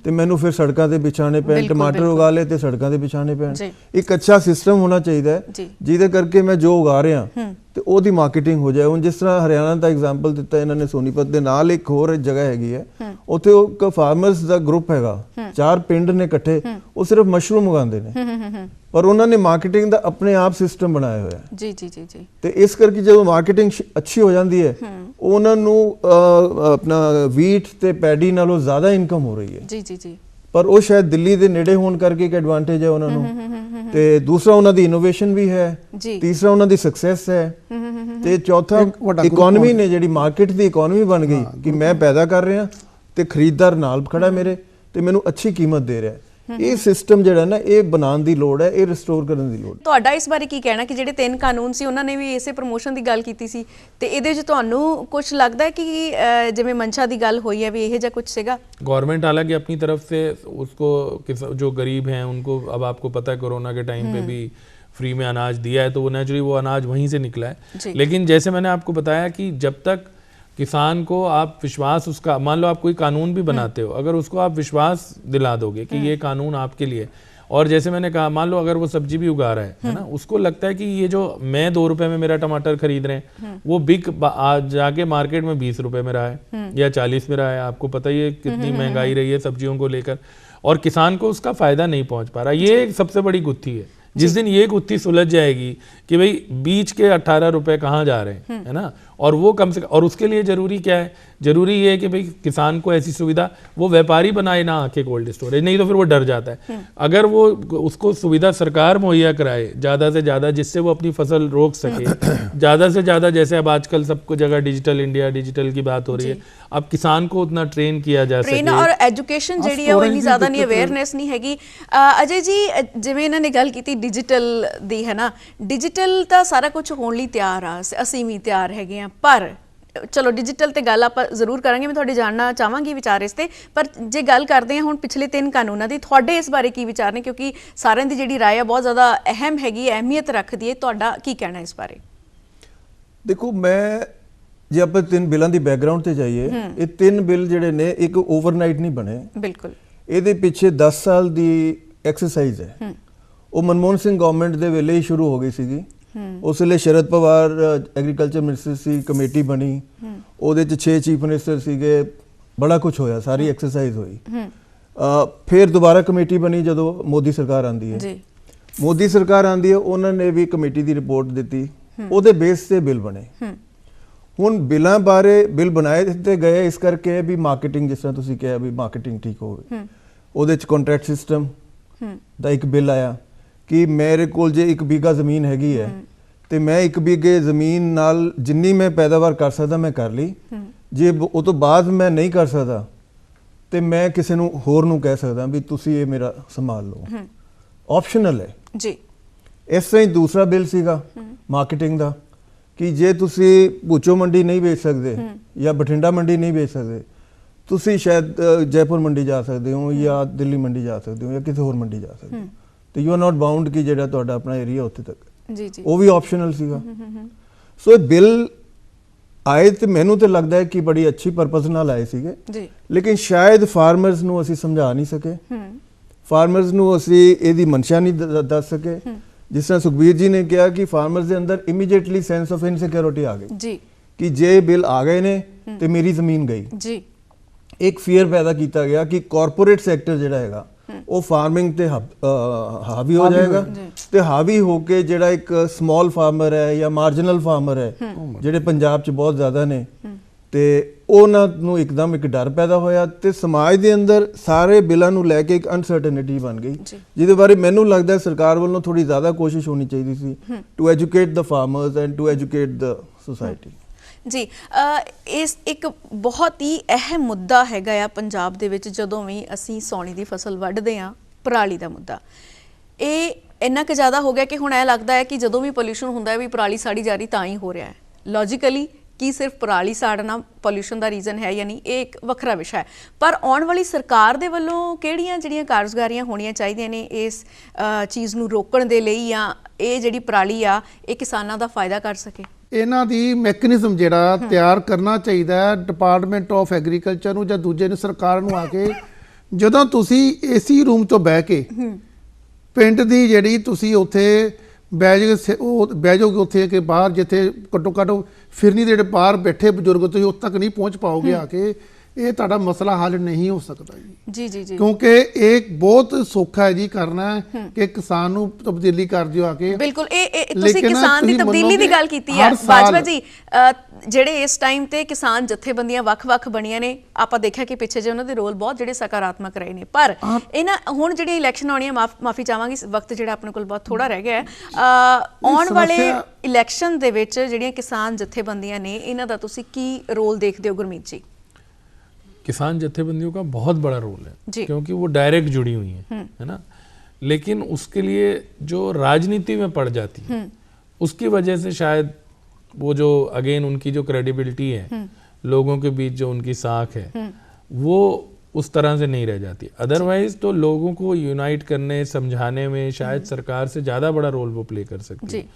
ਤੇ ਮੈਨੂੰ ਫਿਰ ਸੜਕਾਂ ਤੇ ਵਿਛਾਣੇ ਪੈਣ, ਟਮਾਟਰ ਉਗਾ ਲੇ ਤੇ ਸੜਕਾਂ ਤੇ ਵਿਛਾਣੇ ਪੈਣ। ਇੱਕ ਅੱਛਾ ਸਿਸਟਮ ਹੋਣਾ ਚਾਹੀਦਾ ਹੈ ਜਿਹਦੇ ਕਰਕੇ ਮੈਂ ਜੋ ਉਗਾ ਰਿਹਾ ਤੇ ਉਹਦੀ ਮਾਰਕੀਟਿੰਗ ਹੋ ਜਾਏ। ਹੁਣ ਜਿਸ ਤਰ੍ਹਾਂ ਹਰਿਆਣਾ ਦਾ ਐਗਜ਼ਾਮਪਲ ਦਿੱਤਾ ਇਹਨਾਂ ਨੇ, ਸੋਨੀਪਤ ਦੇ ਨਾਲ ਇੱਕ ਹੋਰ ਜਗ੍ਹਾ ਹੈਗੀ ਹੈ, ਉੱਥੇ ਉਹ ਫਾਰਮਰਸ ਦਾ ਗਰੁੱਪ ਹੈਗਾ, 4 ਪਿੰਡ ਨੇ ਇਕੱਠੇ, ਉਹ ਸਿਰਫ ਮਸ਼ਰੂਮ ਉਗਾਉਂਦੇ ਨੇ, ਪਰ ਉਹਨਾਂ ਨੇ ਮਾਰਕੀਟਿੰਗ ਦਾ ਆਪਣੇ ਆਪ ਸਿਸਟਮ ਬਣਾਇਆ ਹੋਇਆ ਹੈ। ਜੀ ਜੀ ਜੀ ਜੀ। ਤੇ ਇਸ ਕਰਕੇ ਜਦੋਂ ਮਾਰਕੀਟਿੰਗ ਅੱਛੀ ਹੋ ਜਾਂਦੀ ਹੈ, ਉਹਨਾਂ ਨੂੰ ਆਪਣਾ ਵੀਟ ਤੇ ਪੈਡੀ ਨਾਲੋਂ ਜ਼ਿਆਦਾ ਇਨਕਮ ਹੋ ਰਹੀ ਹੈ। ਜੀ ਜੀ ਜੀ। ਪਰ ਉਹ ਸ਼ਾਇਦ ਦਿੱਲੀ ਦੇ ਨੇੜੇ ਹੋਣ ਕਰਕੇ ਇੱਕ ਐਡਵਾਂਟੇਜ ਹੈ ਉਹਨਾਂ ਨੂੰ, ਤੇ ਦੂਸਰਾ ਉਹਨਾਂ ਦੀ ਇਨੋਵੇਸ਼ਨ ਵੀ ਹੈ, ਤੀਸਰਾ ਉਹਨਾਂ ਦੀ ਸਕਸੈਸ ਹੈ, ਤੇ ਚੌਥਾ ਇਕਨੋਮੀ ਨੇ ਜਿਹੜੀ ਮਾਰਕੀਟ ਦੀ ਇਕਨੋਮੀ ਬਣ ਗਈ ਕਿ ਮੈਂ ਪੈਦਾ ਕਰ ਰਿਹਾ ਤੇ ਖਰੀਦਦਾਰ ਨਾਲ ਖੜਾ ਮੇਰੇ ਤੇ ਮੈਨੂੰ ਅੱਛੀ ਕੀਮਤ ਦੇ ਰਿਹਾ। ਇਹ ਸਿਸਟਮ ਜਿਹੜਾ ਨਾ, ਇਹ ਬਣਾਉਣ ਦੀ ਲੋੜ ਹੈ, ਇਹ ਰਿਸਟੋਰ ਕਰਨ ਦੀ ਲੋੜ ਹੈ। ਤੁਹਾਡਾ ਇਸ ਬਾਰੇ ਕੀ ਕਹਿਣਾ ਕਿ ਜਿਹੜੇ 3 ਕਾਨੂੰਨ ਸੀ ਉਹਨਾਂ ਨੇ ਵੀ ਇਸੇ ਪ੍ਰਮੋਸ਼ਨ ਦੀ ਗੱਲ ਕੀਤੀ ਸੀ, ਤੇ ਇਹਦੇ 'ਚ ਤੁਹਾਨੂੰ ਕੁਝ ਲੱਗਦਾ ਹੈ ਕਿ ਜਿਵੇਂ ਮਨਸ਼ਾ ਦੀ ਗੱਲ ਹੋਈ ਹੈ ਵੀ ਇਹ ਜਿਹਾ ਕੁਝ ਸੀਗਾ? गवर्नमेंट हालांकि अपनी तरफ से उसको जो गरीब हैं उनको, अब आपको पता है कोरोना के टाइम पे भी फ्री में अनाज दिया है, तो वो नेचुरली वो अनाज वहीं से निकला है। लेकिन जैसे मैंने आपको बताया कि जब तक किसान को आप विश्वास उसका, मान लो आप कोई कानून भी बनाते हो, अगर उसको आप विश्वास दिला दोगे कि ये कानून आपके लिए, और जैसे मैंने कहा, मान लो अगर वो सब्जी भी उगा रहा है ना, उसको लगता है कि ये जो मैं 2 रुपए में मेरा टमाटर खरीद रहे हैं, वो जाके मार्केट में 20 रुपए में रहा है या 40 में रहा है। आपको पता ही है कितनी महंगाई रही है सब्जियों को लेकर, और किसान को उसका फायदा नहीं पहुंच पा रहा। ये एक सबसे बड़ी गुत्थी है। जिस दिन ये गुत्थी सुलझ जाएगी कि भाई बीच के 18 रुपए कहाँ जा रहे हैं, है ना, और वो कम से कम, और उसके लिए जरूरी क्या है? जरूरी ये है कि भाई किसान को ऐसी सुविधा, वो व्यापारी बनाए ना आके कोल्ड स्टोरेज, नहीं तो फिर वो डर जाता है। अगर वो उसको सुविधा सरकार मुहैया कराए ज़्यादा से ज़्यादा, जिससे वो अपनी फसल रोक सके ज़्यादा से ज़्यादा, जैसे अब आजकल सबको जगह डिजिटल इंडिया, डिजिटल की बात हो रही है, अब किसान को उतना ट्रेन किया जा सके। ट्रेन और एजुकेशन ਜਿਹੜੀ ਹੈ ਉਹ ਇੰਨੀ ਜ਼ਿਆਦਾ ਨਹੀਂ, ਅਵੇਅਰਨੈਸ ਨਹੀਂ ਹੈਗੀ। ਅਜੇ ਜੀ, ਜਿਵੇਂ ਇਹਨਾਂ ਨੇ ਗੱਲ ਕੀਤੀ ਡਿਜੀਟਲ ਦੀ, ਹੈ ਨਾ, ਡਿਜੀਟਲ ਤਾਂ ਸਾਰਾ ਕੁਝ ਹੋਣ ਲਈ ਤਿਆਰ ਆ, ਅਸੀਂ ਵੀ ਤਿਆਰ ਹੈਗੇ ਆ, ਪਰ ਚਲੋ ਡਿਜੀਟਲ ਤੇ ਗੱਲ ਆਪਾਂ ਜ਼ਰੂਰ ਕਰਾਂਗੇ, ਮੈਂ ਤੁਹਾਡੇ ਜਾਣਨਾ ਚਾਹਾਂਗੀ ਵਿਚਾਰ ਇਸ ਤੇ। ਪਰ ਜੇ ਗੱਲ ਕਰਦੇ ਹਾਂ ਹੁਣ ਪਿਛਲੇ 3 ਕਾਨੂੰਨਾਂ ਦੀ, ਤੁਹਾਡੇ ਇਸ ਬਾਰੇ ਕੀ ਵਿਚਾਰ ਨੇ? ਕਿਉਂਕਿ ਸਾਰਿਆਂ ਦੀ ਜਿਹੜੀ ਰਾਏ ਹੈ ਬਹੁਤ ਜ਼ਿਆਦਾ ਅਹਿਮ ਹੈਗੀ, ਅਹਿਮੀਅਤ ਰੱਖਦੀ ਹੈ। ਤੁਹਾਡਾ ਕੀ ਕਹਿਣਾ ਇਸ ਬਾਰੇ? ਦੇਖੋ, ਮੈਂ ਜੇ ਆਪਾਂ 3 ਬਿੱਲਾਂ ਦੀ ਬੈਕਗ੍ਰਾਉਂਡ ਤੇ ਜਾਈਏ, ਇਹ 3 ਬਿੱਲ ਜਿਹੜੇ ਨੇ ਇੱਕ ਓਵਰਨਾਈਟ ਨਹੀਂ ਬਣੇ। ਬਿਲਕੁਲ, ਇਹਦੇ ਪਿੱਛੇ 10 ਸਾਲ ਦੀ ਐਕਸਰਸਾਈਜ਼ ਹੈ। ਉਹ ਮਨਮੋਹਨ ਸਿੰਘ ਗਵਰਨਮੈਂਟ ਦੇ ਵੇਲੇ ਹੀ ਸ਼ੁਰੂ ਹੋ ਗਈ ਸੀਗੀ। ਉਸ ਵੇਲੇ ਸ਼ਰਦ ਪਵਾਰ ਐਗਰੀਕਲਚਰ ਮਿਨਿਸਟਰ ਸੀ, ਕਮੇਟੀ ਬਣੀ, ਉਹਦੇ 'ਚ 6 ਚੀਫ ਮਿਨਿਸਟਰ ਸੀਗੇ, ਬੜਾ ਕੁਝ ਹੋਇਆ, ਸਾਰੀ ਐਕਸਰਸਾਈਜ਼ ਹੋਈ। ਫਿਰ ਦੁਬਾਰਾ ਕਮੇਟੀ ਬਣੀ ਜਦੋਂ ਮੋਦੀ ਸਰਕਾਰ ਆਂਦੀ ਹੈ। ਮੋਦੀ ਸਰਕਾਰ ਆਂਦੀ ਹੈ, ਉਹਨਾਂ ਨੇ ਵੀ ਕਮੇਟੀ ਦੀ ਰਿਪੋਰਟ ਦਿੱਤੀ, ਉਹਦੇ ਬੇਸ ਤੇ ਬਿੱਲ ਬਣੇ। ਹੁਣ ਬਿੱਲਾਂ ਬਾਰੇ ਬਿੱਲ ਬਣਾਏ ਦਿੱਤੇ ਗਏ ਇਸ ਕਰਕੇ ਵੀ ਮਾਰਕੀਟਿੰਗ, ਜਿਸ ਤਰ੍ਹਾਂ ਤੁਸੀਂ ਕਿਹਾ ਵੀ ਮਾਰਕੀਟਿੰਗ ਠੀਕ ਹੋਵੇ। ਉਹਦੇ 'ਚ ਕੰਟਰੈਕਟ ਸਿਸਟਮ ਦਾ ਇੱਕ ਬਿੱਲ ਆਇਆ ਕਿ ਮੇਰੇ ਕੋਲ ਜੇ 1 बीघा ਜ਼ਮੀਨ ਹੈਗੀ ਹੈ ਤੇ ਮੈਂ 1 बीघे ਜ਼ਮੀਨ ਨਾਲ ਜਿੰਨੀ ਮੈਂ ਪੈਦਾਵਾਰ ਕਰ ਸਕਦਾ ਮੈਂ ਕਰ ਲਈ, ਜੇ ਉਹ ਤੋਂ ਬਾਅਦ ਮੈਂ ਨਹੀਂ ਕਰ ਸਕਦਾ ਤੇ ਮੈਂ ਕਿਸੇ ਨੂੰ ਹੋਰ ਨੂੰ ਕਹਿ ਸਕਦਾ ਵੀ ਤੁਸੀਂ ਇਹ ਮੇਰਾ ਸੰਭਾਲ ਲਓ। ਆਪਸ਼ਨਲ ਹੈ ਜੀ। ਇਸ ਤਰ੍ਹਾਂ ਹੀ ਦੂਸਰਾ ਬਿੱਲ ਸੀਗਾ ਮਾਰਕੀਟਿੰਗ ਦਾ ਕਿ ਜੇ ਤੁਸੀਂ ਭੂਚੋ ਮੰਡੀ ਨਹੀਂ ਵੇਚ ਸਕਦੇ ਜਾਂ ਬਠਿੰਡਾ ਮੰਡੀ ਨਹੀਂ ਵੇਚ ਸਕਦੇ, ਤੁਸੀਂ ਸ਼ਾਇਦ ਜੈਪੁਰ ਮੰਡੀ ਜਾ ਸਕਦੇ ਹੋ ਜਾਂ ਦਿੱਲੀ ਮੰਡੀ ਜਾ ਸਕਦੇ ਹੋ ਜਾਂ ਕਿਸੇ ਹੋਰ ਮੰਡੀ ਜਾ ਸਕਦੇ ਹੋ, ਤੇ ਯੂ ਆਰ ਨਾਟ ਬਾਉਂਡ ਕਿ ਜਿਹੜਾ ਤੁਹਾਡਾ ਆਪਣਾ ਏਰੀਆ ਉੱਥੇ ਤੱਕ। ਜੀ ਜੀ। ਉਹ ਵੀ ਆਪਸ਼ਨਲ ਸੀਗਾ। ਸੋ ਇਹ ਬਿੱਲ ਆਏ ਤੇ ਮੈਨੂੰ ਤੇ ਲੱਗਦਾ ਹੈ ਕਿ ਬੜੀ ਅੱਛੀ ਪਰਪਸ ਨਾਲ ਆਏ ਸੀਗੇ ਜੀ ਲੇਕਿਨ ਸ਼ਾਇਦ ਫਾਰਮਰਸ ਨੂੰ ਅਸੀਂ ਸਮਝਾ ਨਹੀਂ ਸਕੇ ਫਾਰਮਰਸ ਨੂੰ ਅਸੀਂ ਇਹਦੀ ਮਨਸ਼ਾ ਨਹੀਂ ਦੱਸ ਸਕੇ ਜਿਸ ਤਰ੍ਹਾਂ ਸੁਖਬੀਰ ਜੀ ਨੇ ਕਿਹਾ ਕਿ ਫਾਰਮਰਸ ਦੇ ਅੰਦਰ ਇਮੀਡੀਏਟਲੀ ਸੈਂਸ ਆਫ ਇਨਸਿਕਿਉਰਿਟੀ ਆ ਗਈ ਜੀ ਕਿ ਜੇ ਬਿੱਲ ਆ ਗਏ ਨੇ ਤੇ ਮੇਰੀ ਜ਼ਮੀਨ ਗਈ ਜੀ ਇੱਕ ਫੀਅਰ ਪੈਦਾ ਕੀਤਾ ਗਿਆ ਕਿ ਕਾਰਪੋਰੇਟ ਸੈਕਟਰ ਜਿਹੜਾ ਹੈਗਾ ਉਹ ਫਾਰਮਿੰਗ ਤੇ ਹਾਵੀ ਹੋ ਜਾਏਗਾ ਤੇ ਹਾਵੀ ਹੋ ਕੇ ਜਿਹੜਾ ਇੱਕ ਸਮਾਲ ਫਾਰਮਰ ਹੈ ਜਾਂ ਮਾਰਜਨਲ ਫਾਰਮਰ ਹੈ ਜਿਹੜੇ ਪੰਜਾਬ 'ਚ ਬਹੁਤ ਜ਼ਿਆਦਾ ਨੇ ਤੇ ਉਹਨਾਂ ਨੂੰ ਇੱਕਦਮ ਇੱਕ ਡਰ ਪੈਦਾ ਹੋਇਆ ਤੇ ਸਮਾਜ ਦੇ ਅੰਦਰ ਸਾਰੇ ਬਿੱਲਾਂ ਨੂੰ ਲੈ ਕੇ ਇੱਕ ਅਨਸਰਟਨਿਟੀ ਬਣ ਗਈ ਜਿਹਦੇ ਬਾਰੇ ਮੈਨੂੰ ਲੱਗਦਾ ਸਰਕਾਰ ਵੱਲੋਂ ਥੋੜੀ ਜ਼ਿਆਦਾ ਕੋਸ਼ਿਸ਼ ਹੋਣੀ ਚਾਹੀਦੀ ਸੀ to educate the farmers and to educate the society ਜੀ ਇਸ ਇੱਕ ਬਹੁਤ ਹੀ ਅਹਿਮ ਮੁੱਦਾ ਹੈਗਾ ਆ ਪੰਜਾਬ ਦੇ ਵਿੱਚ ਜਦੋਂ ਵੀ ਅਸੀਂ ਸੌਣੀ ਦੀ ਫਸਲ ਵੱਢਦੇ ਆ ਪਰਾਲੀ ਦਾ ਮੁੱਦਾ ਇਹ ਇੰਨਾ ਕੁ ਜ਼ਿਆਦਾ ਹੋ ਗਿਆ ਕਿ ਹੁਣ ਇਹ ਲੱਗਦਾ ਹੈ ਕਿ ਜਦੋਂ ਵੀ ਪੋਲਿਊਸ਼ਨ ਹੁੰਦਾ ਹੈ ਵੀ ਪਰਾਲੀ ਸਾੜੀ ਜਾ ਰਹੀ ਤਾਂ ਹੀ ਹੋ ਰਿਹਾ ਹੈ ਲੌਜੀਕਲੀ ਕਿ ਸਿਰਫ ਪਰਾਲੀ ਸਾੜਨਾ ਪੋਲਿਊਸ਼ਨ ਦਾ ਰੀਜ਼ਨ ਹੈ ਜਾਂ ਨਹੀਂ ਇਹ ਇੱਕ ਵੱਖਰਾ ਵਿਸ਼ਾ ਹੈ ਪਰ ਆਉਣ ਵਾਲੀ ਸਰਕਾਰ ਦੇ ਵੱਲੋਂ ਕਿਹੜੀਆਂ ਜਿਹੜੀਆਂ ਕਾਰਜਕਾਰੀਆਂ ਹੋਣੀਆਂ ਚਾਹੀਦੀਆਂ ਨੇ ਇਸ ਚੀਜ਼ ਨੂੰ ਰੋਕਣ ਦੇ ਲਈ ਜਾਂ ਇਹ ਜਿਹੜੀ ਪਰਾਲੀ ਆ ਇਹ ਕਿਸਾਨਾਂ ਦਾ ਫਾਇਦਾ ਕਰ ਸਕੇ ਇਹਨਾਂ ਦੀ ਮੈਕੈਨਿਜ਼ਮ ਜਿਹੜਾ ਤਿਆਰ ਕਰਨਾ ਚਾਹੀਦਾ ਹੈ ਡਿਪਾਰਟਮੈਂਟ ਆਫ ਐਗਰੀਕਲਚਰ ਨੂੰ ਜਾਂ ਦੂਜੇ ਨੂੰ ਸਰਕਾਰ ਨੂੰ ਆ ਕੇ ਜਦੋਂ ਤੁਸੀਂ ਏਸੀ ਰੂਮ ਤੋਂ ਬਹਿ ਕੇ ਪਿੰਡ ਦੀ ਜਿਹੜੀ ਤੁਸੀਂ ਉੱਥੇ ਬਹਿ ਜਾਓਗੇ ਉੱਥੇ ਕਿ ਬਾਹਰ ਜਿੱਥੇ ਘੱਟੋ ਘੱਟ ਫਿਰਨੀ ਦੇ ਜਿਹੜੇ ਬਾਹਰ ਬੈਠੇ ਬਜ਼ੁਰਗ ਤੁਸੀਂ ਉੱਥੇ ਤੱਕ ਨਹੀਂ ਪਹੁੰਚ ਪਾਓਗੇ ਆ ਕੇ ਇਹ ਤੁਹਾਡਾ ਮਸਲਾ ਹੱਲ ਨਹੀਂ ਹੋ ਸਕਦਾ ਜੀ ਜੀ ਜੀ ਕਿਉਂਕਿ ਇਹ ਬਹੁਤ ਸੌਖਾ ਹੈ ਜੀ ਕਰਨਾ ਕਿ ਕਿਸਾਨ ਨੂੰ ਤਬਦੀਲੀ ਕਰ ਦਿਓ ਆ ਕੇ ਬਿਲਕੁਲ ਇਹ ਤੁਸੀਂ ਕਿਸਾਨ ਦੀ ਤਬਦੀਲੀ ਦੀ ਗੱਲ ਕੀਤੀ ਹੈ ਬਾਜਵਾ ਜੀ ਜਿਹੜੇ ਇਸ ਟਾਈਮ ਤੇ ਕਿਸਾਨ ਜਥੇਬੰਦੀਆਂ ਵੱਖ-ਵੱਖ ਬਣੀਆਂ ਨੇ ਆਪਾਂ ਦੇਖਿਆ ਕਿ ਪਿੱਛੇ ਜੇ ਉਹਨਾਂ ਦੇ ਰੋਲ ਬਹੁਤ ਜਿਹੜੇ ਸਕਾਰਾਤਮਕ ਰਹੇ ਨੇ ਪਰ ਇਹਨਾਂ ਹੁਣ ਜਿਹੜੀ ਇਲੈਕਸ਼ਨ ਆਉਣੀ ਹੈ ਮਾਫੀ ਚਾਹਾਂਗੀ ਵਕਤ ਜਿਹੜਾ ਆਪਣੇ ਕੋਲ ਬਹੁਤ ਥੋੜਾ ਰਹਿ ਗਿਆ ਹੈ ਆਉਣ ਵਾਲੇ ਇਲੈਕਸ਼ਨ ਦੇ ਵਿੱਚ ਜਿਹੜੀਆਂ ਕਿਸਾਨ ਜਥੇਬੰਦੀਆਂ ਨੇ ਇਹਨਾਂ ਦਾ ਤੁਸੀਂ ਕੀ ਰੋਲ ਦੇਖਦੇ ਹੋ ਗੁਰਮੀਤ ਜੀ किसान जत्थेबंदियों का बहुत बड़ा रोल है क्योंकि वो डायरेक्ट जुड़ी हुई हैं है ना लेकिन उसके लिए जो राजनीति में पड़ जाती है उसकी वजह से शायद वो जो अगेन उनकी जो क्रेडिबिलिटी है लोगों के बीच जो उनकी साख है वो उस तरह से नहीं रह जाती अदरवाइज तो लोगों को यूनाइट करने समझाने में शायद सरकार से ज़्यादा बड़ा रोल वो प्ले कर सकती है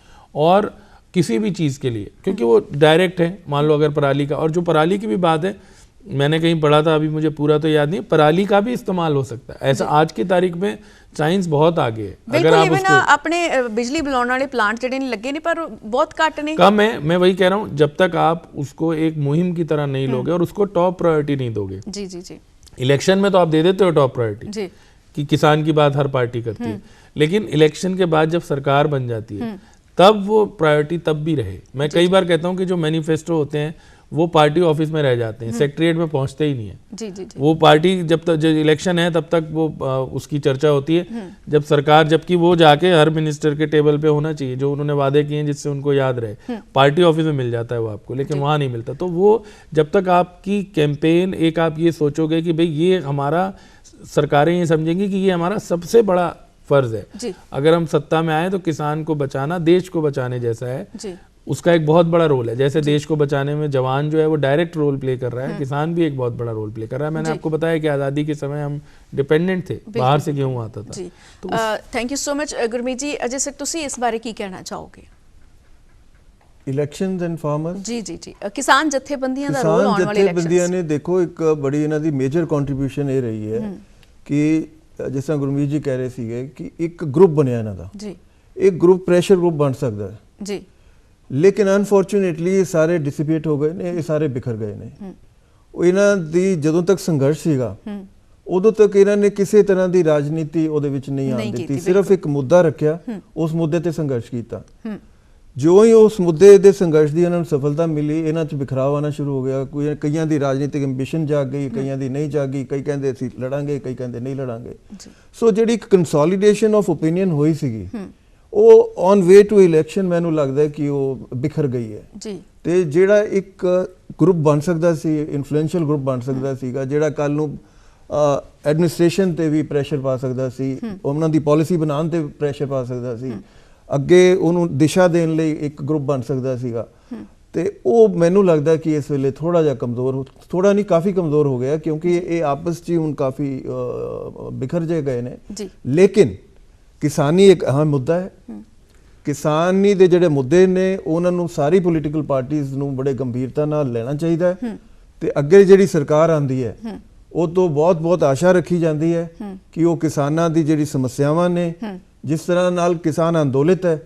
और किसी भी चीज़ के लिए क्योंकि वो डायरेक्ट है मान लो अगर पराली का और जो पराली की भी बात है मैंने कहीं पढ़ा था अभी मुझे पूरा तो याद नहीं पराली का भी इस्तेमाल हो सकता है ऐसा आज की तारीख में साइंस बहुत आगे है अगर आप उसको अपने बिजली बनाने वाले प्लांट जड़े नहीं लगे नहीं पर बहुत कट ने कम है मैं वही कह रहा हूँ जब तक आप उसको एक मुहिम की तरह नहीं लोगे और उसको टॉप प्रायोरिटी नहीं दोगे जी जी जी इलेक्शन में तो आप दे देते हो टॉप प्रायोरिटी जी कि किसान की बात हर पार्टी करती है लेकिन इलेक्शन के बाद जब सरकार बन जाती है तब वो प्रायोरिटी तब भी रहे मैं कई बार कहता हूँ कि जो मैनिफेस्टो होते हैं वो पार्टी ऑफिस में रह जाते हैं सेक्रेटरिएट में पहुंचते ही नहीं है जी जी जी वो पार्टी जब तक जो इलेक्शन है तब तक वो उसकी चर्चा होती है जब सरकार जबकि वो जाके हर मिनिस्टर के टेबल पे होना चाहिए जो उन्होंने वादे किए हैं जिससे उनको याद रहे पार्टी ऑफिस में मिल जाता है वो आपको लेकिन वहाँ नहीं मिलता तो वो जब तक आपकी कैंपेन एक आप ये सोचोगे कि भाई ये हमारा सरकारें ये समझेंगी कि ये हमारा सबसे बड़ा फर्ज है अगर हम सत्ता में आए तो किसान को बचाना देश को बचाने जैसा है उसका एक बहुत बड़ा रोल है जैसे देश को बचाने में जवान जो है वो डायरेक्ट रोल प्ले कर रहा है किसान भी एक बहुत बड़ा रोल प्ले कर रहा है मैंने आपको बताया कि आज़ादी के समय हम डिपेंडेंट थे बाहर से गेहूं आता था जी thank you so much Gurmeet ji Ajay sir तुसी इस बारे की कहना चाहोगे ਇਲੈਕਸ਼ਨਸ ਐਂਡ ਫਾਰਮਰਸ ਜੀ ਜੀ ਜੀ ਕਿਸਾਨ ਜਥੇਬੰਦੀਆਂ ਦਾ ਰੋਲ ਆਉਣ ਵਾਲੇ ਇਲੈਕਸ਼ਨਸ ਜਥੇਬੰਦੀਆਂ ਨੇ ਦੇਖੋ ਇੱਕ ਬੜੀ ਇਹਨਾਂ ਦੀ ਮੇਜਰ ਕੰਟਰੀਬਿਊਸ਼ਨ ਇਹ ਰਹੀ ਹੈ ਕਿ ਜਿਸ ਤਰ੍ਹਾਂ ਗੁਰਮੀਤ ਜੀ ਕਹਿ ਰਹੇ ਸੀਗੇ ਕਿ ਇੱਕ ਗਰੁੱਪ ਬਣਿਆ ਇਹਨਾਂ ਦਾ ਜੀ ਇੱਕ ਗਰੁੱਪ ਪ੍ਰੈਸ਼ਰ ਗਰੁੱਪ ਬਣ ਸਕਦਾ ਹੈ ਜੀ ਲੇਕਿਨ ਅਨਫੋਰਚੂਨੇਟਲੀ ਇਹ ਸਾਰੇ ਡਿਸਿਪੇਟ ਹੋ ਗਏ ਨੇ ਇਹ ਸਾਰੇ ਬਿਖਰ ਗਏ ਨੇ ਉਹ ਇਹਨਾਂ ਦੀ ਜਦੋਂ ਤੱਕ ਸੰਘਰਸ਼ ਸੀਗਾ ਉਦੋਂ ਤੱਕ ਇਹਨਾਂ ਨੇ ਕਿਸੇ ਤਰ੍ਹਾਂ ਦੀ ਰਾਜਨੀਤੀ ਉਹਦੇ ਵਿੱਚ ਨਹੀਂ ਆਉਣ ਦਿੱਤੀ ਸਿਰਫ ਇੱਕ ਮੁੱਦਾ ਰੱਖਿਆ ਉਸ ਮੁੱਦੇ ਤੇ ਸੰਘਰਸ਼ ਕੀਤਾ ਜੋ ਹੀ ਉਸ ਮੁੱਦੇ ਦੇ ਸੰਘਰਸ਼ ਦੀ ਇਹਨਾਂ ਨੂੰ ਸਫਲਤਾ ਮਿਲੀ ਇਹਨਾਂ 'ਚ ਬਿਖਰਾਵ ਆਉਣਾ ਸ਼ੁਰੂ ਹੋ ਗਿਆ ਕੋਈ ਕਈਆਂ ਦੀ ਰਾਜਨੀਤਿਕ ਐਂਬੀਸ਼ਨ ਜਾਗ ਗਈ ਕਈਆਂ ਦੀ ਨਹੀਂ ਜਾਗੀ ਕਈ ਕਹਿੰਦੇ ਅਸੀਂ ਲੜਾਂਗੇ ਕਈ ਕਹਿੰਦੇ ਨਹੀਂ ਲੜਾਂਗੇ ਸੋ ਜਿਹੜੀ ਇੱਕ ਕੰਸੋਲੀਡੇਸ਼ਨ ਆਫ ਓਪੀਨੀਅਨ ਹੋਈ ਸੀਗੀ ਉਹ ਔਨ ਵੇ ਟੂ ਇਲੈਕਸ਼ਨ ਮੈਨੂੰ ਲੱਗਦਾ ਕਿ ਉਹ ਬਿਖਰ ਗਈ ਹੈ ਜੀ ਤੇ ਜਿਹੜਾ ਇੱਕ ਗਰੁੱਪ ਬਣ ਸਕਦਾ ਸੀ ਇਨਫਲੂਐਂਸ਼ੀਅਲ ਗਰੁੱਪ ਬਣ ਸਕਦਾ ਸੀਗਾ ਜਿਹੜਾ ਕੱਲ ਨੂੰ ਐਡਮਿਨਿਸਟ੍ਰੇਸ਼ਨ ਤੇ ਵੀ ਪ੍ਰੈਸ਼ਰ ਪਾ ਸਕਦਾ ਸੀ ਉਹਨਾਂ ਦੀ ਪਾਲਿਸੀ ਬਣਾਉਣ ਤੇ ਪ੍ਰੈਸ਼ਰ ਪਾ ਸਕਦਾ ਸੀ ਅੱਗੇ ਉਹਨੂੰ ਦਿਸ਼ਾ ਦੇਣ ਲਈ ਇੱਕ ਗਰੁੱਪ ਬਣ ਸਕਦਾ ਸੀਗਾ ਤੇ ਉਹ ਮੈਨੂੰ ਲੱਗਦਾ ਕਿ ਇਸ ਵੇਲੇ ਥੋੜਾ ਜਿਹਾ ਕਮਜ਼ੋਰ ਥੋੜਾ ਨਹੀਂ ਕਾਫੀ ਕਮਜ਼ੋਰ ਹੋ ਗਿਆ ਕਿਉਂਕਿ ਇਹ ਆਪਸ 'ਚ ਹੁਣ ਕਾਫੀ ਬਿਖਰ ਜੇ ਗਏ ਨੇ ਲੇਕਿਨ किसानी एक अहम मुद्दा है ਕਿਸਾਨੀ ਦੇ ਜਿਹੜੇ ਮੁੱਦੇ ਨੇ ਉਹਨਾਂ ਨੂੰ ਸਾਰੀ ਪੋਲੀਟੀਕਲ ਪਾਰਟੀਆਂ ਨੂੰ ਬੜੇ ਗੰਭੀਰਤਾ ਨਾਲ ਲੈਣਾ ਚਾਹੀਦਾ ਹੈ ਤੇ ਅੱਗੇ ਜਿਹੜੀ ਸਰਕਾਰ ਆਂਦੀ ਹੈ ਉਹ ਤੋਂ ਬਹੁਤ ਆਸ਼ਾ ਰੱਖੀ ਜਾਂਦੀ ਹੈ ਕਿ ਉਹ ਕਿਸਾਨਾਂ ਦੀ ਜਿਹੜੀ ਸਮੱਸਿਆਵਾਂ ਨੇ ਜਿਸ ਤਰ੍ਹਾਂ ਨਾਲ ਕਿਸਾਨ ਅੰਦੋਲਿਤ ਹੈ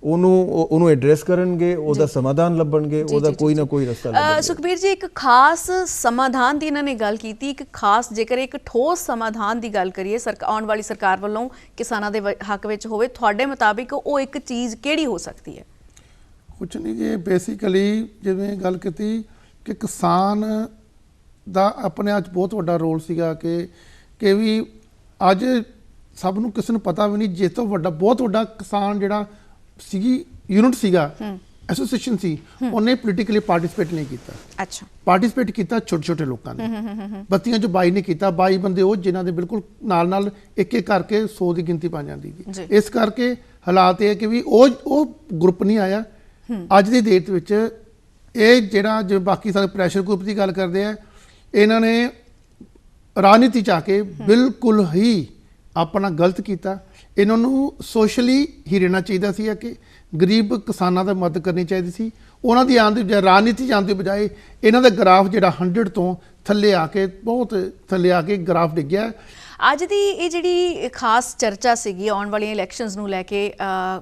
ਉਹਨੂੰ ਐਡਰੈਸ ਕਰਨਗੇ, ਉਹਦਾ ਸਮਾਧਾਨ ਲੱਭਣਗੇ, ਉਹਦਾ ਕੋਈ ਨਾ ਕੋਈ ਰਸਤਾ ਲੱਭਣਗੇ। ਸੁਖਬੀਰ ਜੀ, ਇੱਕ ਖਾਸ ਸਮਾਧਾਨ ਦੀ ਇਹਨਾਂ ਨੇ ਗੱਲ ਕੀਤੀ, ਇੱਕ ਖਾਸ ਜੇਕਰ ਇੱਕ ਠੋਸ ਸਮਾਧਾਨ ਦੀ ਗੱਲ ਕਰੀਏ ਆਉਣ ਵਾਲੀ ਸਰਕਾਰ ਵੱਲੋਂ ਕਿਸਾਨਾਂ ਦੇ ਹੱਕ ਵਿੱਚ ਹੋਵੇ, ਤੁਹਾਡੇ ਮੁਤਾਬਿਕ ਉਹ ਇੱਕ ਚੀਜ਼ ਕਿਹੜੀ ਹੋ ਸਕਦੀ ਹੈ? ਕੁਛ ਨਹੀਂ ਜੀ, ਬੇਸਿਕਲੀ ਜਿਵੇਂ ਗੱਲ ਕੀਤੀ ਕਿ ਕਿਸਾਨ ਦਾ ਆਪਣੇ ਆਪ 'ਚ ਬਹੁਤ ਵੱਡਾ ਰੋਲ ਸੀਗਾ ਕਿ ਵੀ ਅੱਜ ਸਭ ਨੂੰ ਕਿਸੇ ਨੂੰ ਪਤਾ ਵੀ ਨਹੀਂ, ਜਿਸ ਤੋਂ ਵੱਡਾ ਬਹੁਤ ਵੱਡਾ ਕਿਸਾਨ ਜਿਹੜਾ ਸੀਗੀ ਯੂਨਿਟ ਸੀਗਾ, ਐਸੋਸੀਏਸ਼ਨ ਸੀ, ਉਹਨੇ ਪੋਲੀਟੀਕਲੀ ਪਾਰਟਿਸਿਪੇਟ ਨਹੀਂ ਕੀਤਾ। ਅੱਛਾ, ਪਾਰਟਿਸਿਪੇਟ ਕੀਤਾ ਛੋਟੇ ਛੋਟੇ ਲੋਕਾਂ ਨੇ, ਬੱਤੀਆਂ 'ਚ 22 ਨੇ ਕੀਤਾ। 22 ਬੰਦੇ ਉਹ ਜਿਨ੍ਹਾਂ ਦੇ ਬਿਲਕੁਲ ਨਾਲ ਇੱਕ ਕਰਕੇ 100 ਦੀ ਗਿਣਤੀ ਬਣ ਜਾਂਦੀ ਸੀ। ਇਸ ਕਰਕੇ ਹਾਲਾਤ ਇਹ ਕਿ ਵੀ ਉਹ ਗਰੁੱਪ ਨਹੀਂ ਆਇਆ। ਅੱਜ ਦੀ ਡੇਟ ਵਿੱਚ ਇਹ ਜਿਹੜਾ ਜਿਵੇਂ ਬਾਕੀ ਸਾਰੇ ਪ੍ਰੈਸ਼ਰ ਗਰੁੱਪ ਦੀ ਗੱਲ ਕਰਦੇ ਆ, ਇਹਨਾਂ ਨੇ ਰਾਜਨੀਤੀ 'ਚ ਆ ਕੇ ਬਿਲਕੁਲ ਹੀ ਆਪਣਾ ਗਲਤ ਕੀਤਾ। ਇਹਨਾਂ ਨੂੰ ਸੋਸ਼ਲੀ ਹੀ ਰਹਿਣਾ ਚਾਹੀਦਾ ਸੀ ਕਿ ਗਰੀਬ ਕਿਸਾਨਾਂ ਦੀ ਮਦਦ ਕਰਨੀ ਚਾਹੀਦੀ ਸੀ। ਉਹਨਾਂ ਦੀ ਆਉਣ ਦੀ ਬਜਾਏ, ਰਾਜਨੀਤੀ ਜਾਣ ਦੀ ਬਜਾਏ, ਇਹਨਾਂ ਦਾ ਗ੍ਰਾਫ ਜਿਹੜਾ 100 ਤੋਂ ਥੱਲੇ ਆ ਕੇ ਬਹੁਤ ਥੱਲੇ ਆ ਕੇ ਗ੍ਰਾਫ ਡਿੱਗਿਆ। ਅੱਜ ਦੀ ਇਹ ਜਿਹੜੀ ਖਾਸ ਚਰਚਾ ਸੀਗੀ ਆਉਣ ਵਾਲੀਆਂ ਇਲੈਕਸ਼ਨਸ ਨੂੰ ਲੈ ਕੇ,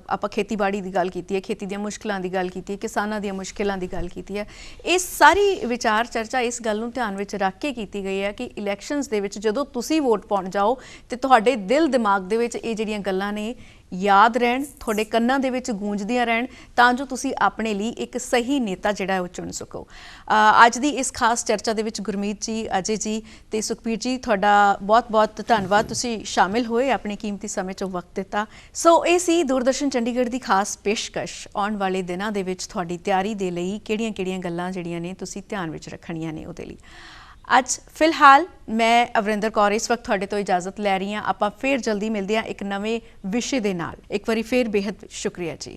ਆਪਾਂ ਖੇਤੀਬਾੜੀ ਦੀ ਗੱਲ ਕੀਤੀ ਹੈ, ਖੇਤੀ ਦੀਆਂ ਮੁਸ਼ਕਲਾਂ ਦੀ ਗੱਲ ਕੀਤੀ ਹੈ, ਕਿਸਾਨਾਂ ਦੀਆਂ ਮੁਸ਼ਕਲਾਂ ਦੀ ਗੱਲ ਕੀਤੀ ਹੈ। ਇਹ ਸਾਰੀ ਵਿਚਾਰ ਚਰਚਾ ਇਸ ਗੱਲ ਨੂੰ ਧਿਆਨ ਵਿੱਚ ਰੱਖ ਕੇ ਕੀਤੀ ਗਈ ਹੈ ਕਿ ਇਲੈਕਸ਼ਨਸ ਦੇ ਵਿੱਚ ਜਦੋਂ ਤੁਸੀਂ ਵੋਟ ਪਾਉਣ ਜਾਓ ਤੇ ਤੁਹਾਡੇ ਦਿਲ ਦਿਮਾਗ ਦੇ ਵਿੱਚ ਇਹ ਜਿਹੜੀਆਂ ਗੱਲਾਂ ਨੇ ਯਾਦ ਰਹਿਣ, ਤੁਹਾਡੇ ਕੰਨਾਂ ਦੇ ਵਿੱਚ ਗੂੰਜਦੀਆਂ ਰਹਿਣ, ਤਾਂ ਜੋ ਤੁਸੀਂ ਆਪਣੇ ਲਈ ਇੱਕ ਸਹੀ ਨੇਤਾ ਜਿਹੜਾ ਉਹ ਚੁਣ ਸਕੋ। ਅੱਜ ਦੀ ਇਸ ਖਾਸ ਚਰਚਾ ਦੇ ਵਿੱਚ ਗੁਰਮੀਤ ਜੀ, ਅਜੇ ਜੀ ਤੇ ਸੁਖਬੀਰ ਜੀ, ਤੁਹਾਡਾ ਬਹੁਤ ਧੰਨਵਾਦ। ਤੁਸੀਂ ਸ਼ਾਮਿਲ ਹੋਏ, ਆਪਣੇ ਕੀਮਤੀ ਸਮੇਂ 'ਚੋਂ ਵਕਤ ਦਿੱਤਾ। ਸੋ ਇਹ ਸੀ ਦੂਰਦਰਸ਼ਨ ਚੰਡੀਗੜ੍ਹ ਦੀ ਖਾਸ ਪੇਸ਼ਕਸ਼। ਆਉਣ ਵਾਲੇ ਦਿਨਾਂ ਦੇ ਵਿੱਚ ਤੁਹਾਡੀ ਤਿਆਰੀ ਦੇ ਲਈ ਕਿਹੜੀਆਂ ਗੱਲਾਂ ਜਿਹੜੀਆਂ ਨੇ ਤੁਸੀਂ ਧਿਆਨ ਵਿੱਚ ਰੱਖਣੀਆਂ ਨੇ ਉਹਦੇ ਲਈ। ਅੱਜ ਫਿਲਹਾਲ ਮੈਂ ਅਵਰਿੰਦਰ ਕੌਰ ਇਸ ਵਕਤ ਤੁਹਾਡੇ ਤੋਂ ਇਜਾਜ਼ਤ ਲੈ ਰਹੀ ਹਾਂ। ਆਪਾਂ ਫੇਰ ਜਲਦੀ ਮਿਲਦੇ ਹਾਂ ਇੱਕ ਨਵੇਂ ਵਿਸ਼ੇ ਦੇ ਨਾਲ। ਇੱਕ ਵਾਰੀ ਫੇਰ ਬੇਹੱਦ ਸ਼ੁਕਰੀਆ ਜੀ।